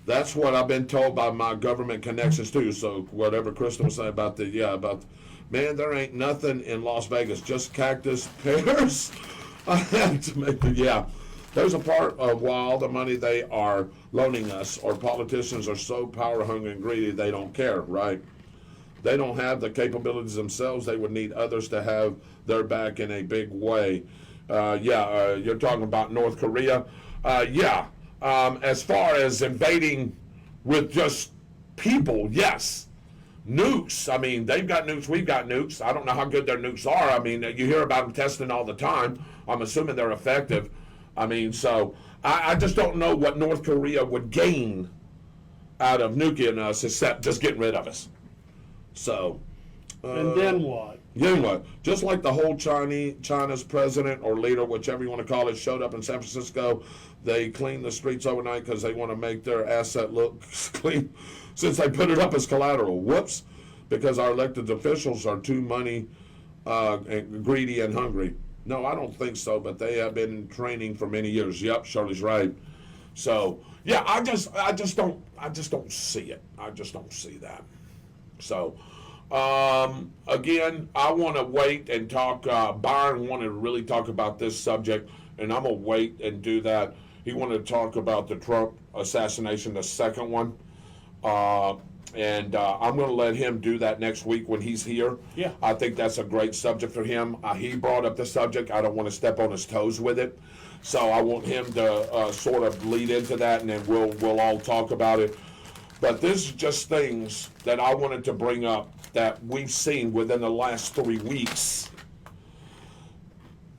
That's what I've been told by my government connections too. So whatever Kristen was saying about man, there ain't nothing in Las Vegas, just cactus, pears. I had to make there's a part of why all the money they are loaning us, or politicians are so power hungry and greedy, they don't care, right? They don't have the capabilities themselves. They would need others to have their back in a big way. You're talking about North Korea. As far as invading with just people, yes. Nukes, I mean, they've got nukes, we've got nukes. I don't know how good their nukes are. I mean, you hear about them testing all the time. I'm assuming they're effective. I mean, so I just don't know what North Korea would gain out of nuking us except just getting rid of us. So. And then what? Then what? Just like the whole China's president or leader, whichever you want to call it, showed up in San Francisco. They cleaned the streets overnight because they want to make their asset look clean since they put it up as collateral. Whoops. Because our elected officials are too money and greedy and hungry. No, I don't think so, but they have been in training for many years. Yep, Shirley's right. So, yeah, I just don't see it. I just don't see that. So, again, I want to wait and talk. Byron wanted to really talk about this subject, and I'm going to wait and do that. He wanted to talk about the Trump assassination, the second one. And I'm going to let him do that next week when he's here. Yeah. I think that's a great subject for him. He brought up the subject. I don't want to step on his toes with it. So I want him to sort of lead into that, and then we'll all talk about it. But this is just things that I wanted to bring up that we've seen within the last 3 weeks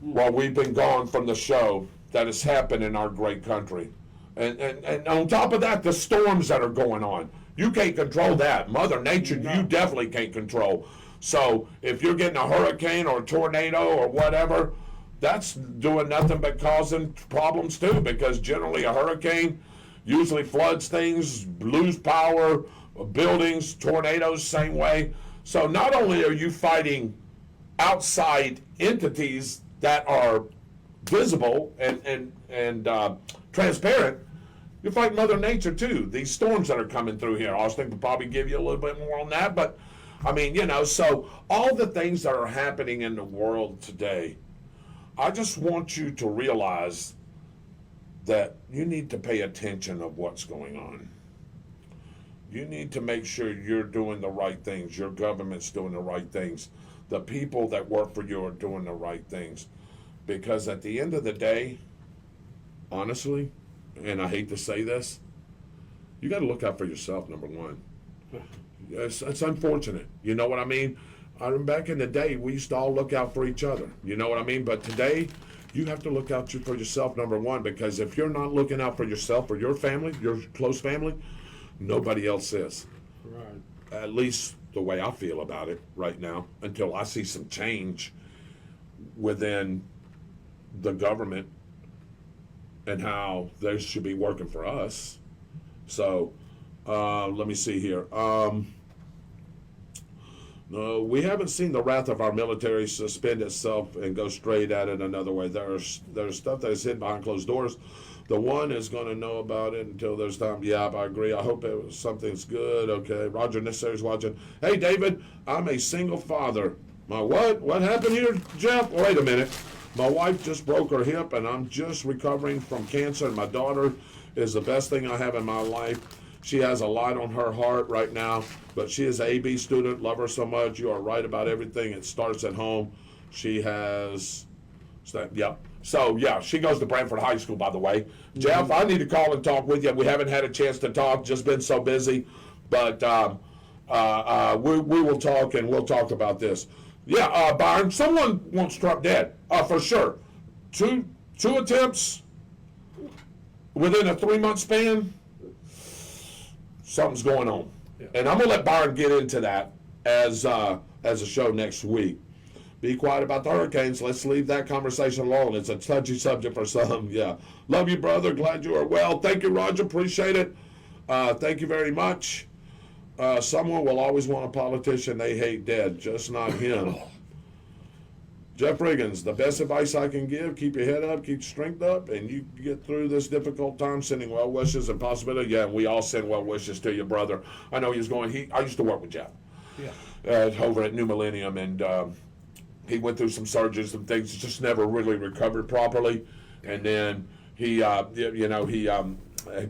while we've been gone from the show that has happened in our great country. And on top of that, the storms that are going on. You can't control that. Mother Nature, you definitely can't control. So if you're getting a hurricane or a tornado or whatever, that's doing nothing but causing problems too, because generally a hurricane usually floods things, lose power, buildings, tornadoes, same way. So not only are you fighting outside entities that are visible and transparent, you fight Mother Nature too. These storms that are coming through here. Austin could probably give you a little bit more on that, but I mean, so all the things that are happening in the world today, I just want you to realize that you need to pay attention of what's going on. You need to make sure you're doing the right things. Your government's doing the right things. The people that work for you are doing the right things. Because at the end of the day, honestly, and I hate to say this, you got to look out for yourself, number one. It's unfortunate. You know what I mean? Back in the day, we used to all look out for each other. You know what I mean? But today, you have to look out for yourself, number one, because if you're not looking out for yourself or your family, your close family, nobody else is. Right. At least the way I feel about it right now, until I see some change within the government and how they should be working for us. So, let me see here. No, we haven't seen the wrath of our military suspend itself and go straight at it another way. There's stuff that is hidden behind closed doors. The one is going to know about it until there's time. Yeah, I agree. I hope something's good. Okay, Roger Necessary's watching. Hey, David, I'm a single father. My what? What happened here, Jeff? Wait a minute. My wife just broke her hip, and I'm just recovering from cancer, and my daughter is the best thing I have in my life. She has a lot on her heart right now, but she is an AB student. Love her so much. You are right about everything. It starts at home. She has Yep. So, yeah, she goes to Brantford High School, by the way. Jeff, I need to call and talk with you. We haven't had a chance to talk, just been so busy. But we will talk, and we'll talk about this. Yeah, Byron, someone wants struck dead, for sure. Two attempts within a 3-month span. Something's going on. Yeah. And I'm going to let Byron get into that as a show next week. Be quiet about the Hurricanes. Let's leave that conversation alone. It's a touchy subject for some. Yeah. Love you, brother. Glad you are well. Thank you, Roger. Appreciate it. Thank you very much. Someone will always want a politician they hate dead, just not him. Jeff Riggins, the best advice I can give, keep your head up, keep your strength up, and you get through this difficult time, sending well wishes and possibility. Yeah, we all send well wishes to you, brother. I know I used to work with Jeff over at New Millennium, and he went through some surgeries and things, just never really recovered properly. And then he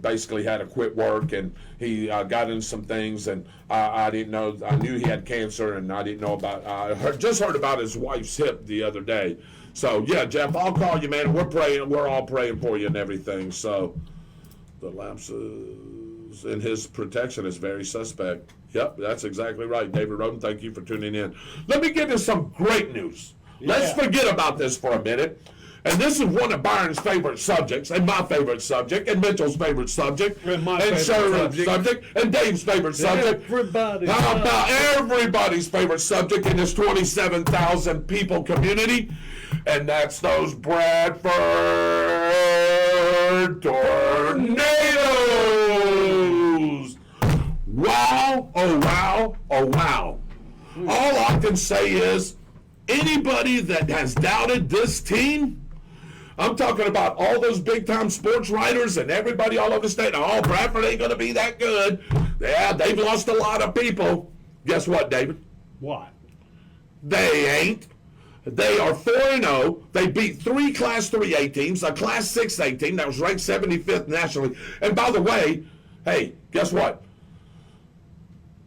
basically had to quit work, and he got into some things, and I didn't know. I knew he had cancer, and I didn't know about. I just heard about his wife's hip the other day. So yeah, Jeff, I'll call you, man. We're praying. We're all praying for you and everything. So the lapses in his protection is very suspect. Yep, that's exactly right, David Roden. Thank you for tuning in. Let me get to some great news. Yeah. Let's forget about this for a minute. And this is one of Byron's favorite subjects, and my favorite subject, and Mitchell's favorite subject, and Sherrod's subject, and Dave's favorite subject. How about everybody's favorite subject in this 27,000 people community? And that's those Bradford Tornadoes. Wow, oh wow, oh wow. All I can say is, anybody that has doubted this team, I'm talking about all those big-time sports writers and everybody all over the state. Oh, Bradford ain't going to be that good. Yeah, they've lost a lot of people. Guess what, David? What? They ain't. They are 4-0. They beat 3 Class 3A teams, a Class 6A team that was ranked 75th nationally. And by the way, hey, guess what?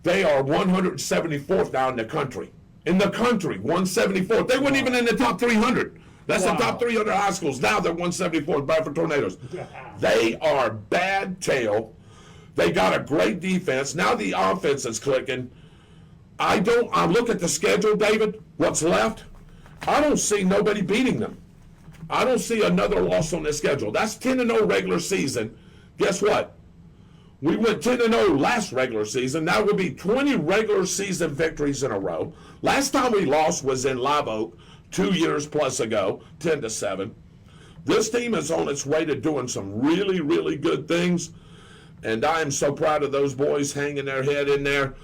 They are 174th now in the country. In the country, 174th. They weren't even in the top 300. That's the top 300 high schools. Now they're 174th, Bradford Tornadoes. They are bad tail. They got a great defense. Now the offense is clicking. I look at the schedule, David, what's left. I don't see nobody beating them. I don't see another loss on the schedule. That's 10-0 regular season. Guess what? We went 10-0 last regular season. Now we'll be 20 regular season victories in a row. Last time we lost was in Live Oak 2 years plus ago, 10-7. This team is on its way to doing some really, really good things, and I am so proud of those boys hanging their head in there.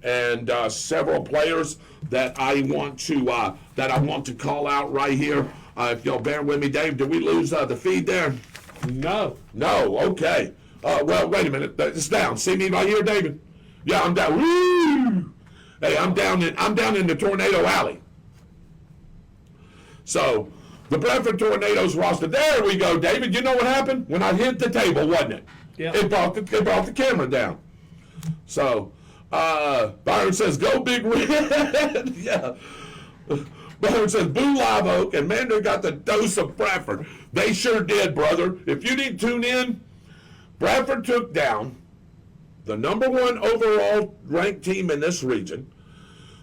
And several players that I want to call out right here. If you'll bear with me, Dave, did we lose the feed there? No. No. Okay. Well, wait a minute. It's down. See me right here, David? Yeah, I'm down. Woo! Hey, I'm down in the Tornado Alley. So the Bradford Tornadoes roster. There we go, David. You know what happened when I hit the table, wasn't it? Yeah. It brought the camera down. So Byron says, "Go Big Red." Yeah. Byron says, "Boo Live Oak," and Mander got the dose of Bradford. They sure did, brother. If you didn't tune in, Bradford took down the #1 overall ranked team in this region,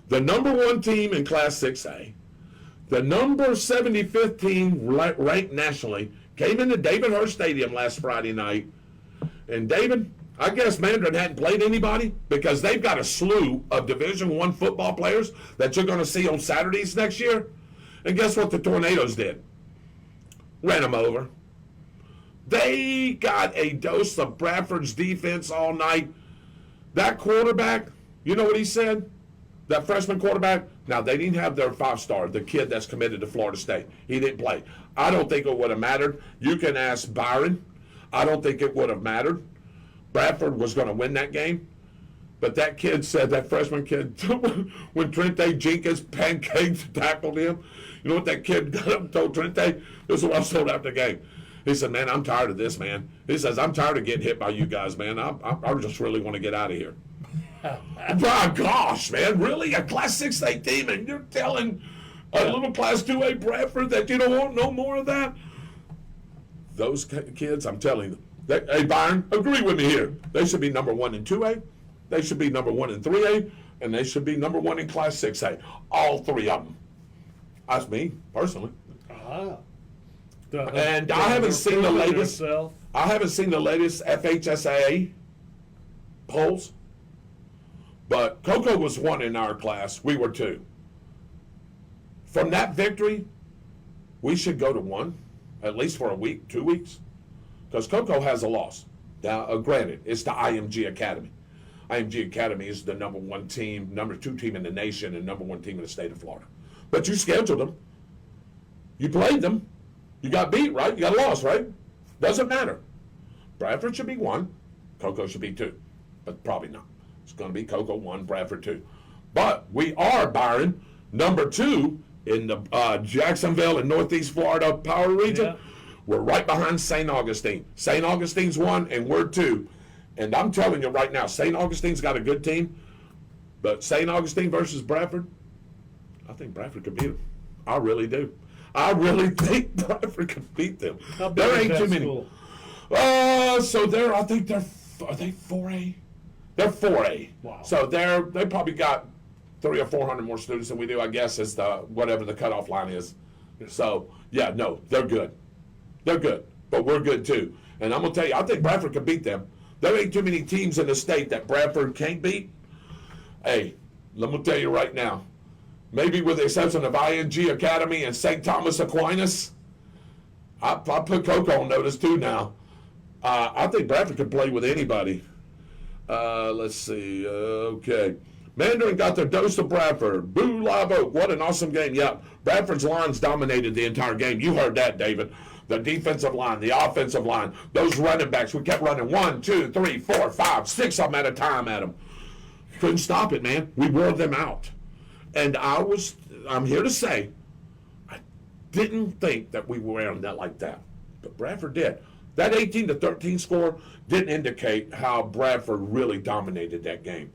the #1 team in Class 6A, the number 75th team ranked nationally, came into David Hurst Stadium last Friday night. And David, I guess Mandarin hadn't played anybody because they've got a slew of Division I football players that you're going to see on Saturdays next year. And guess what the Tornadoes did? Ran them over. They got a dose of Bradford's defense all night. That quarterback, you know what he said? That freshman quarterback, now they didn't have their 5-star, the kid that's committed to Florida State. He didn't play. I don't think it would have mattered. You can ask Byron. I don't think it would have mattered. Bradford was going to win that game. But that kid said, that freshman kid, when Trente Jenkins pancaked tackled him, you know what that kid got up and told Trente? This is what I told after the game. He said, "Man, I'm tired of this, man." He says, "I'm tired of getting hit by you guys, man. I just really want to get out of here." My gosh, man, really? A Class 6A team, and you're telling A little Class 2A Bradford that you don't want no more of that. Those kids, I'm telling you, hey, Byron, agree with me here. They should be number 1 in 2A. They should be number 1 in 3A. And they should be number 1 in Class 6A. All 3 of them. That's me, personally. And I haven't seen the latest. I haven't seen the latest FHSAA polls. But Coco was 1 in our class. We were 2. From that victory, we should go to 1, at least for a week, 2 weeks, because Coco has a loss. Now, granted, it's the IMG Academy. IMG Academy is the number 1 team, number 2 team in the nation, and number 1 team in the state of Florida. But you scheduled them. You played them. You got beat, right? You got a loss, right? Doesn't matter. Bradford should be 1. Coco should be 2. But probably not. It's going to be Coco 1, Bradford 2. But we are, Byron, number 2 in the Jacksonville and Northeast Florida power region. Yeah. We're right behind St. Augustine. St. Augustine's 1 and we're 2. And I'm telling you right now, St. Augustine's got a good team. But St. Augustine versus Bradford, I think Bradford could beat them. I really do. I really think Bradford could beat them. There ain't too many. So they're, I think they're, are they 4A? They're 4A. Wow. So they probably got 300 or 400 more students than we do, I guess, is the whatever the cutoff line is. So, yeah, no, they're good. They're good. But we're good, too. And I'm going to tell you, I think Bradford can beat them. There ain't too many teams in the state that Bradford can't beat. Hey, let me tell you right now, maybe with the exception of ING Academy and St. Thomas Aquinas, I put Coco on notice, too, now. I think Bradford can play with anybody. Let's see. Okay. Mandarin got their dose of Bradford. Boo, Live Oak. What an awesome game. Yeah, Bradford's lines dominated the entire game. You heard that, David. The defensive line, the offensive line, those running backs. We kept running 1, 2, 3, 4, 5, 6 of them at a time at them. Couldn't stop it, man. We wore them out. And I'm here to say, I didn't think that we were wearing that like that. But Bradford did. That 18-13 score didn't indicate how Bradford really dominated that game.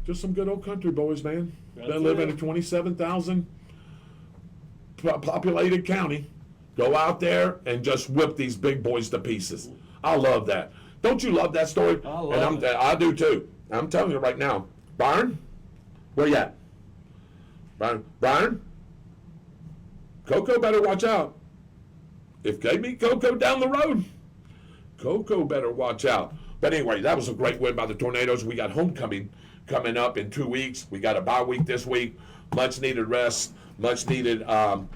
Just some good old country boys, man. They live in a 27,000 populated county. Go out there and just whip these big boys to pieces. I love that. Don't you love that story? I love it. I do too. I'm telling you right now. Byron, where you at? Byron? Coco better watch out. If they meet Coco down the road, Coco better watch out. But anyway, that was a great win by the Tornadoes. We got homecoming coming up in 2 weeks. We got a bye week this week. Much needed rest. Much needed to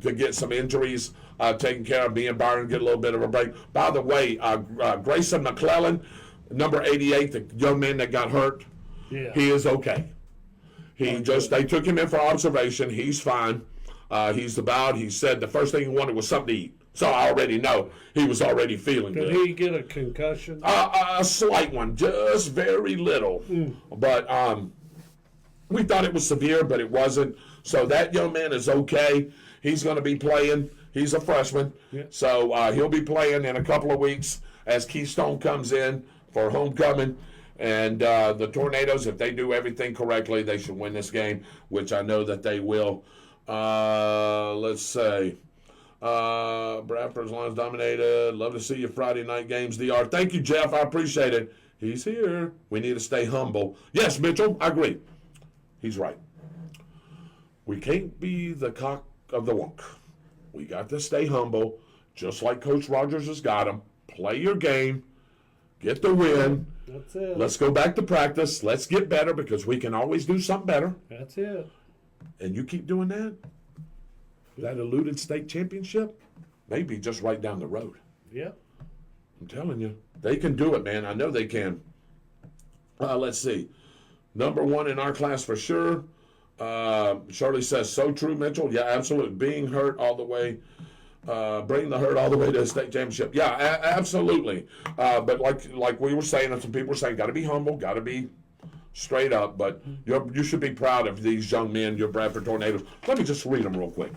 get some injuries taken care of. Me and Byron get a little bit of a break. By the way, Grayson McClellan, number 88, the young man that got hurt, he is okay. They took him in for observation. He's fine. He's about, he said the first thing he wanted was something to eat. So I already know he was already feeling good. Did he get a concussion? A slight one, just very little. But we thought it was severe, but it wasn't. So that young man is okay. He's going to be playing. He's a freshman. Yeah. So he'll be playing in a couple of weeks as Keystone comes in for homecoming. And the Tornadoes, if they do everything correctly, they should win this game, which I know that they will. Let's say Bradford's lines dominated. Love to see you Friday night games, DR. Thank you, Jeff. I appreciate it. He's here. We need to stay humble. Yes, Mitchell, I agree. He's right. We can't be the cock of the walk. We got to stay humble, just like Coach Rodgers has got him. Play your game. Get the win. That's it. Let's go back to practice. Let's get better because we can always do something better. That's it. And you keep doing that, that eluded state championship may be just right down the road. Yep. I'm telling you. They can do it, man. I know they can. Let's see. Number 1 in our class for sure. Shirley says, so true, Mitchell. Yeah, absolutely. Being hurt all the way. Bring the hurt all the way to the state championship. Yeah, absolutely. But like we were saying, and some people were saying, got to be humble, got to be straight up. But you should be proud of these young men, your Bradford Tornadoes. Let me just read them real quick.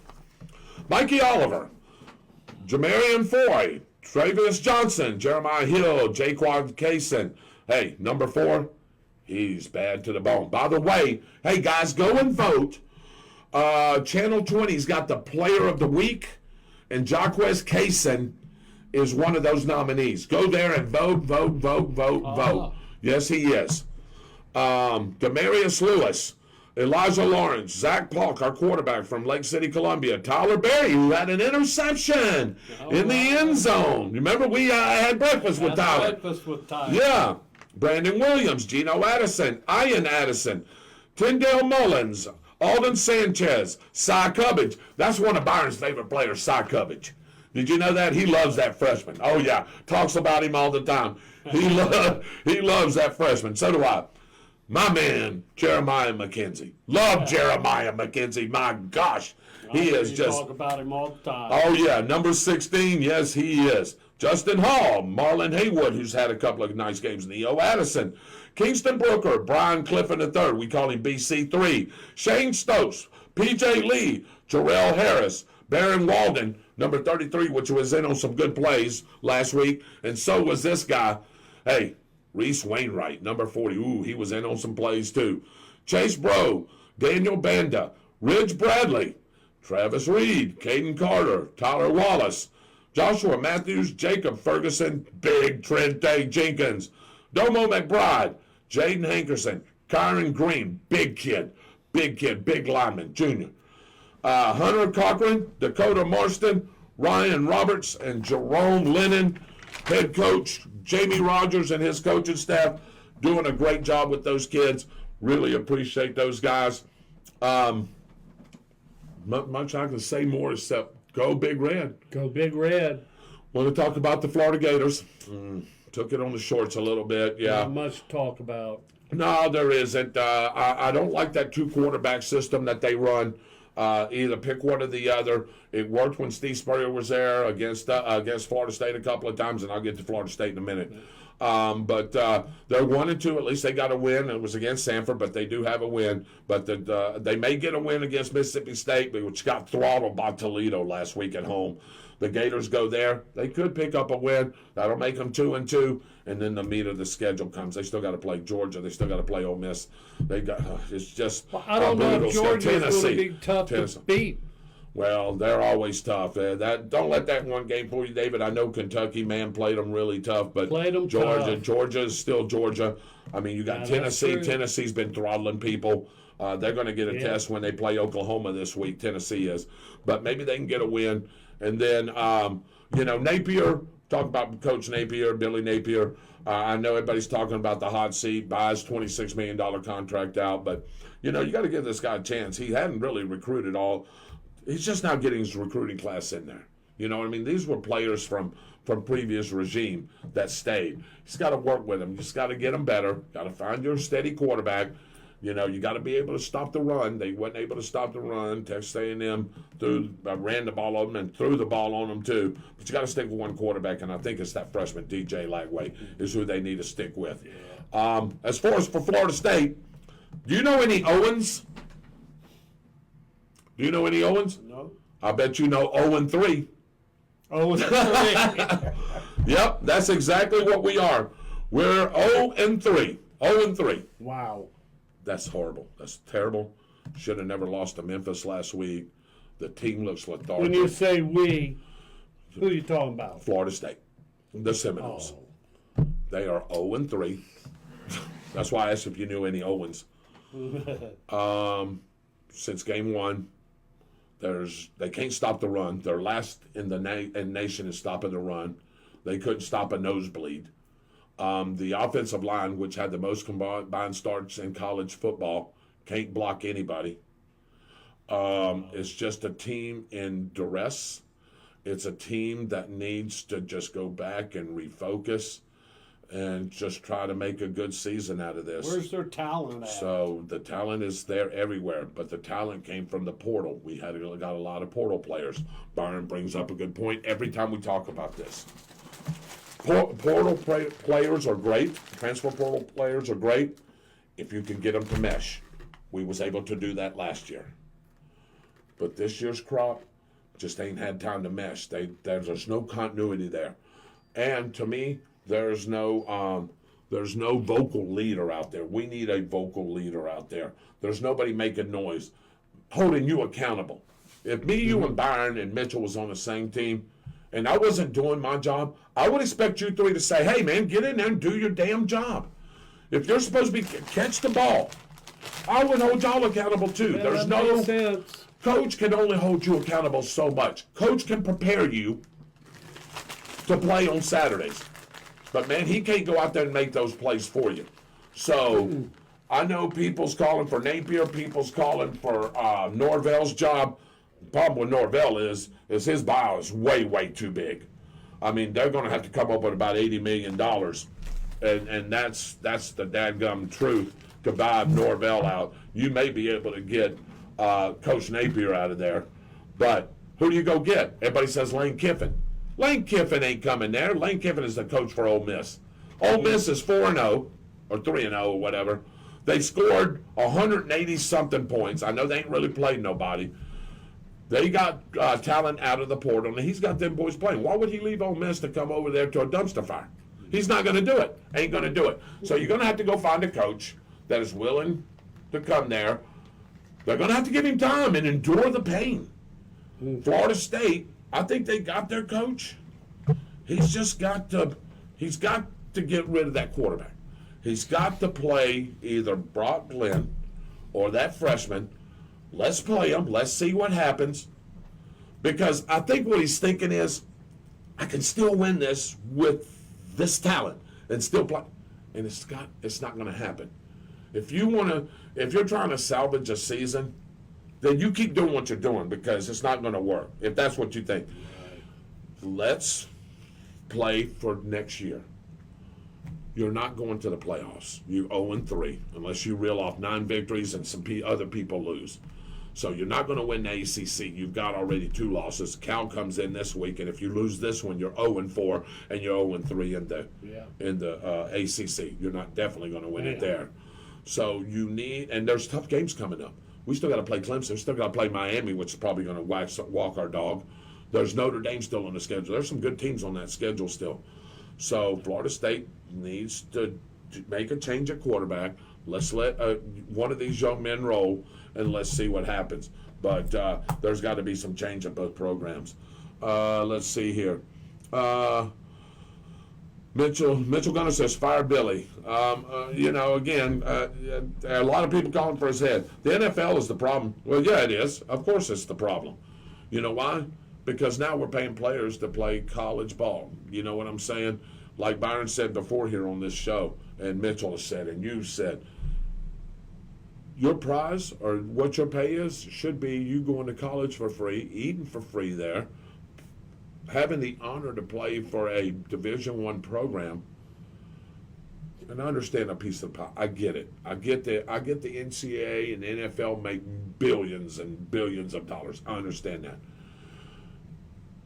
Mikey Oliver, Jamarian Foy, Travis Johnson, Jeremiah Hill, Jaquan Kaysen. Hey, number 4, He's bad to the bone. By the way, hey guys, go and vote. Channel 20's got the Player of the Week, and Jaquez Kaysen is one of those nominees. Go there and vote. Yes, he is. Demarius Lewis, Elijah Lawrence, Zach Polk, our quarterback from Lake City, Columbia, Tyler Berry, who had an interception in the end zone. Remember, we had breakfast with Tyler. Yeah. Brandon Williams, Geno Addison, Ian Addison, Tyndale Mullins, Alden Sanchez, Cy Cubbage. That's one of Byron's favorite players, Cy Cubbage. Did you know that? He loves that freshman. Oh, yeah. Talks about him all the time. He loves that freshman. So do I. My man, Jeremiah McKenzie. Love Jeremiah McKenzie. My gosh. He is just. Talk about him all the time. Oh, yeah. Number 16. Yes, he is. Justin Hall, Marlon Haywood, who's had a couple of nice games. Neo Addison, Kingston Brooker, Brian Clifford III. We call him BC3. Shane Stokes, PJ Lee, Jarrell Harris, Baron Walden, number 33, which was in on some good plays last week. And so was this guy. Hey, Reese Wainwright, number 40. Ooh, he was in on some plays too. Chase Bro, Daniel Banda, Ridge Bradley, Travis Reed, Caden Carter, Tyler Wallace, Joshua Matthews, Jacob Ferguson, Big Trente Jenkins, Domo McBride, Jaden Hankerson, Kyron Green, big kid, big lineman, junior. Hunter Cochran, Dakota Marston, Ryan Roberts, and Jerome Lennon, head coach Jamie Rodgers and his coaching staff doing a great job with those kids. Really appreciate those guys. Much I can say more except go Big Red. Go Big Red. Want to talk about the Florida Gators? Took it on the shorts a little bit, yeah. Not much to talk about. No, there isn't. I don't like that two-quarterback system that they run. Either pick one or the other. It worked when Steve Spurrier was there against Florida State a couple of times, and I'll get to Florida State in a minute. But they're 1-2. At least they got a win. It was against Samford, but they do have a win. But they may get a win against Mississippi State, which got throttled by Toledo last week at home. The Gators go there. They could pick up a win. That'll make them 2-2. And then the meat of the schedule comes. They still got to play Georgia. They still got to play Ole Miss. They got it's just. Well, I don't know if Georgia's going to be tough to beat. Well, they're always tough. Don't let that one game for you, David. I know Kentucky, man, played them really tough, but Georgia is still Georgia. I mean, you got Tennessee. Tennessee's been throttling people. They're going to get a test when they play Oklahoma this week. Tennessee is, but maybe they can get a win. And then, Napier. Talk about Coach Napier, Billy Napier. I know everybody's talking about the hot seat, buys $26 million contract out, but you got to give this guy a chance. He hadn't really recruited all. He's just now getting his recruiting class in there. You know what I mean? These were players from previous regime that stayed. He's got to work with them. You just got to get them better. Got to find your steady quarterback. You got to be able to stop the run. They weren't able to stop the run. Texas A&M ran the ball on them and threw the ball on them too. But you got to stick with one quarterback, and I think it's that freshman DJ Lagway is who they need to stick with. Yeah. As far as for Florida State, do you know any Owens? Do you know any Owens? No. I bet you know 0-3. 0-3. Yep, that's exactly what we are. We're 0-3. 0-3. Wow. That's horrible. That's terrible. Should have never lost to Memphis last week. The team looks lethargic. When you say we, who are you talking about? Florida State. The Seminoles. Oh. They are 0-3. That's why I asked if you knew any Owens. Since game one, they can't stop the run. They're last in the nation in stopping the run. They couldn't stop a nosebleed. The offensive line, which had the most combined starts in college football, can't block anybody. It's just a team in duress. It's a team that needs to just go back and refocus and just try to make a good season out of this. Where's their talent at? So the talent is there everywhere, but the talent came from the portal. We got a lot of portal players. Byron brings up a good point every time we talk about this. Portal players are great. Transfer portal players are great if you can get them to mesh. We was able to do that last year. But this year's crop just ain't had time to mesh. There's no continuity there. And to me, there's no There's no vocal leader out there. We need a vocal leader out there. There's nobody making noise, holding you accountable. If me, you, and Byron and Mitchell was on the same team, and I wasn't doing my job, I would expect you three to say, hey, man, get in there and do your damn job. If you're supposed to be catch the ball, I would hold y'all accountable too. Yeah, There's that no makes sense. coach can only hold you accountable so much. Coach can prepare you to play on Saturdays, but man, he can't go out there and make those plays for you. So I know people's calling for Napier, people's calling for Norvell's job. The problem with Norvell is his bio is way, way too big. I mean, they're going to have to come up with about $80 million, and that's the dadgum truth. To buy Norvell out, you may be able to get Coach Napier out of there, but who do you go get? Everybody says Lane Kiffin. Lane Kiffin ain't coming there. Lane Kiffin is the coach for Ole Miss. Ole Miss is 4-0 or 3-0 or whatever. They scored 180-something points. I know they ain't really played nobody. They got talent out of the portal, and he's got them boys playing. Why would he leave Ole Miss to come over there to a dumpster fire? He's not going to do it. Ain't going to do it. So you're going to have to go find a coach that is willing to come there. They're going to have to give him time and endure the pain. Florida State, I think they got their coach. He's got to get rid of that quarterback. He's got to play either Brock Glenn or that freshman. Let's play him. Let's see what happens. Because I think what he's thinking is, I can still win this with this talent and still play. And it's not going to happen. If you're trying to salvage a season, then you keep doing what you're doing because it's not going to work. If that's what you think, let's play for next year. You're not going to the playoffs. You're 0-3 unless you reel off 9 victories and some other people lose. So you're not going to win the ACC. You've got already 2 losses. Cal comes in this week, and if you lose this one, you're 0-4 and you're 0-3 in the ACC. You're not definitely going to win it there. So you need, and there's tough games coming up. We still got to play Clemson. We still got to play Miami, which is probably going to walk our dog. There's Notre Dame still on the schedule. There's some good teams on that schedule still. So Florida State needs to make a change at quarterback. Let's let one of these young men roll, and let's see what happens. But there's got to be some change at both programs. Let's see here. Mitchell Gunner says, fire Billy. Again, a lot of people calling for his head. The NFL is the problem. Well, yeah, it is. Of course it's the problem. You know why? Because now we're paying players to play college ball. You know what I'm saying? Like Byron said before here on this show, and Mitchell has said, and you said, your prize or what your pay is should be you going to college for free, eating for free there, having the honor to play for a Division I program. And I understand a piece of the pie. I get it. I get the NCAA and the NFL make billions and billions of dollars. I understand that.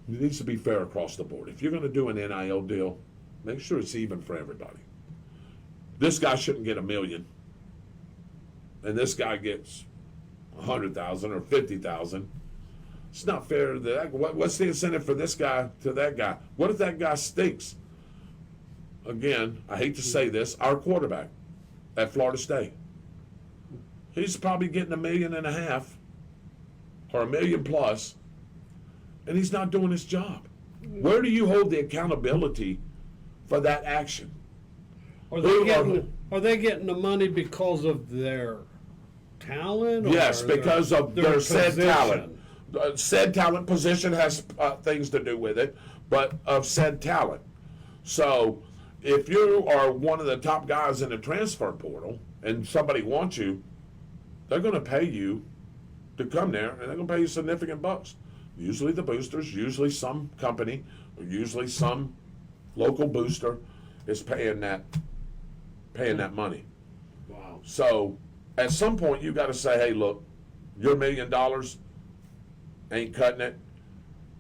It needs to be fair across the board. If you're going to do an NIL deal, make sure it's even for everybody. This guy shouldn't get $1 million, and this guy gets $100,000 or $50,000. It's not fair. What's the incentive for this guy to that guy? What if that guy stinks? Again, I hate to say this, our quarterback at Florida State, he's probably getting $1.5 million or $1 million plus, and he's not doing his job. Where do you hold the accountability for that action? Are they getting the money because of their talent? Yes, because of their said position? talent. Said talent position has things to do with it, but of said talent. So if you are one of the top guys in the transfer portal and somebody wants you, they're going to pay you to come there, and they're going to pay you significant bucks. Usually the boosters, usually some company, or usually some local booster is paying that money. Wow. So at some point you got to say, hey, look, your $1 million ain't cutting it,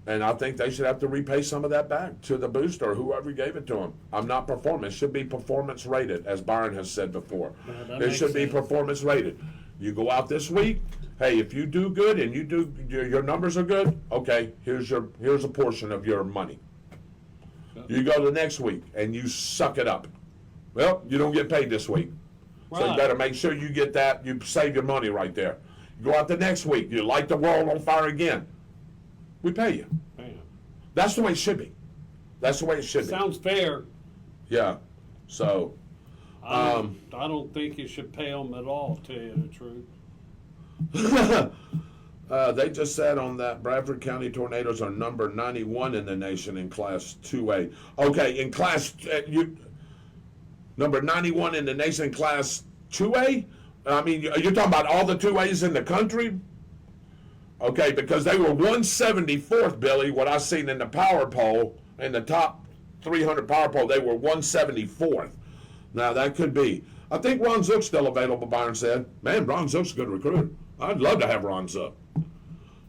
and I think they should have to repay some of that back to the booster or whoever gave it to them. I'm not performing. It should be performance rated, as Byron has said before. It should be performance rated. You go out this week, hey, if you do good and your numbers are good, okay, here's a portion of your money. You go the next week and you suck it up Well, you don't get paid this week. So you Right. better make sure you get that. You save your money right there. You go out the next week. You light the world on fire again. We pay you. Man. That's the way it should be. That's the way it should be. Sounds fair. Yeah. So, I don't think you should pay them at all, to tell you the truth. they just said on that Bradford County Tornadoes are number 91 in the nation in Class 2A. Okay, in Class number 91 in the nation in Class 2A? I mean, you're talking about all the 2As in the country? Okay, because they were 174th, Billy, what I seen in the power poll, in the top 300 power poll, they were 174th. Now, that could be. I think Ron Zook's still available, Byron said. Man, Ron Zook's a good recruiter. I'd love to have Ron Zook.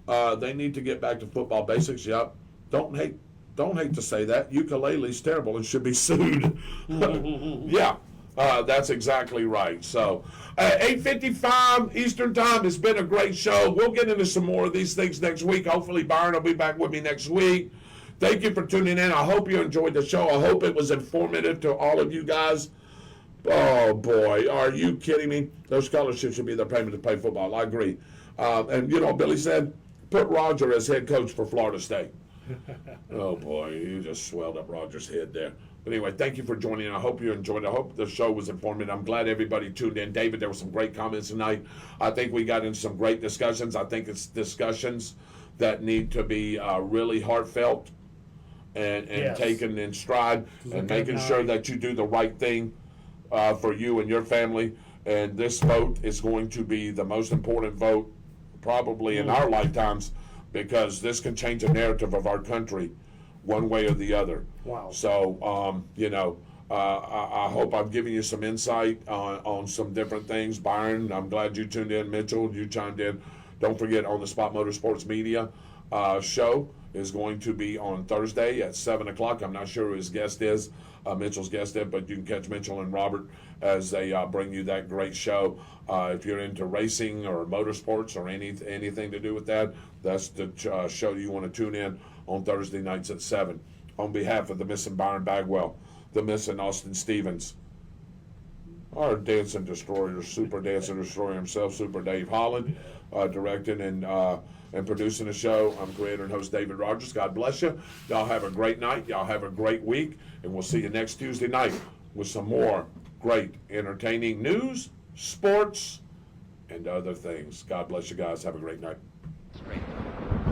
They need to get back to football basics. Yep. Don't hate to say that. Ukulele's terrible and should be sued. Yeah, that's exactly right. So, 8:55 Eastern Time. It's been a great show. We'll get into some more of these things next week. Hopefully, Byron will be back with me next week. Thank you for tuning in. I hope you enjoyed the show. I hope it was informative to all of you guys. Oh, boy. Are you kidding me? Those scholarships should be the payment to play football. I agree. And, you know, Billy said, put Roger as head coach for Florida State. Oh, boy. You just swelled up Roger's head there. But anyway, thank you for joining in. I hope you enjoyed it. I hope the show was informative. I'm glad everybody tuned in. David, there were some great comments tonight. I think we got into some great discussions. I think it's discussions that need to be really heartfelt and Yes. taken in stride, and making sure that you do the right thing for you and your family. And this vote is going to be the most important vote probably in our lifetimes, because this can change the narrative of our country one way or the other. Wow. So, you know, I hope I've given you some insight on some different things. Byron, I'm glad you tuned in. Mitchell, you chimed in. Don't forget, On the Spot Motorsports Media show is going to be on Thursday at 7 o'clock. I'm not sure who his guest is, Mitchell's guest is, but you can catch Mitchell and Robert as they bring you that great show. If you're into racing or motorsports or anything to do with that, that's the show you want to tune in on Thursday nights at 7. On behalf of the missing Byron Bagwell, the missing Austin Stevens, our dancing destroyer, super dancing destroyer himself, Super Dave Holland, directing and producing the show. I'm creator and host David Rodgers. God bless you. Y'all have a great night. Y'all have a great week. And we'll see you next Tuesday night with some more great entertaining news, sports, and other things. God bless you guys. Have a great night.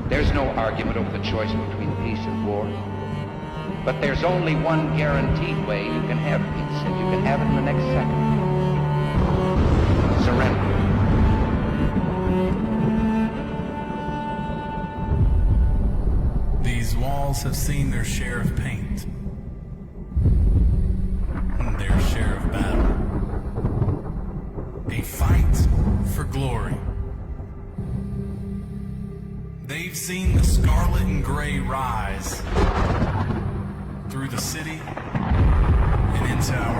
There's no argument over the choice between peace and war. But there's only one guaranteed way you can have peace, and you can have it in the next second. Surrender. These walls have seen their share of paint, and their share of battle. A fight for glory. They've seen the scarlet and gray rise through the city and into our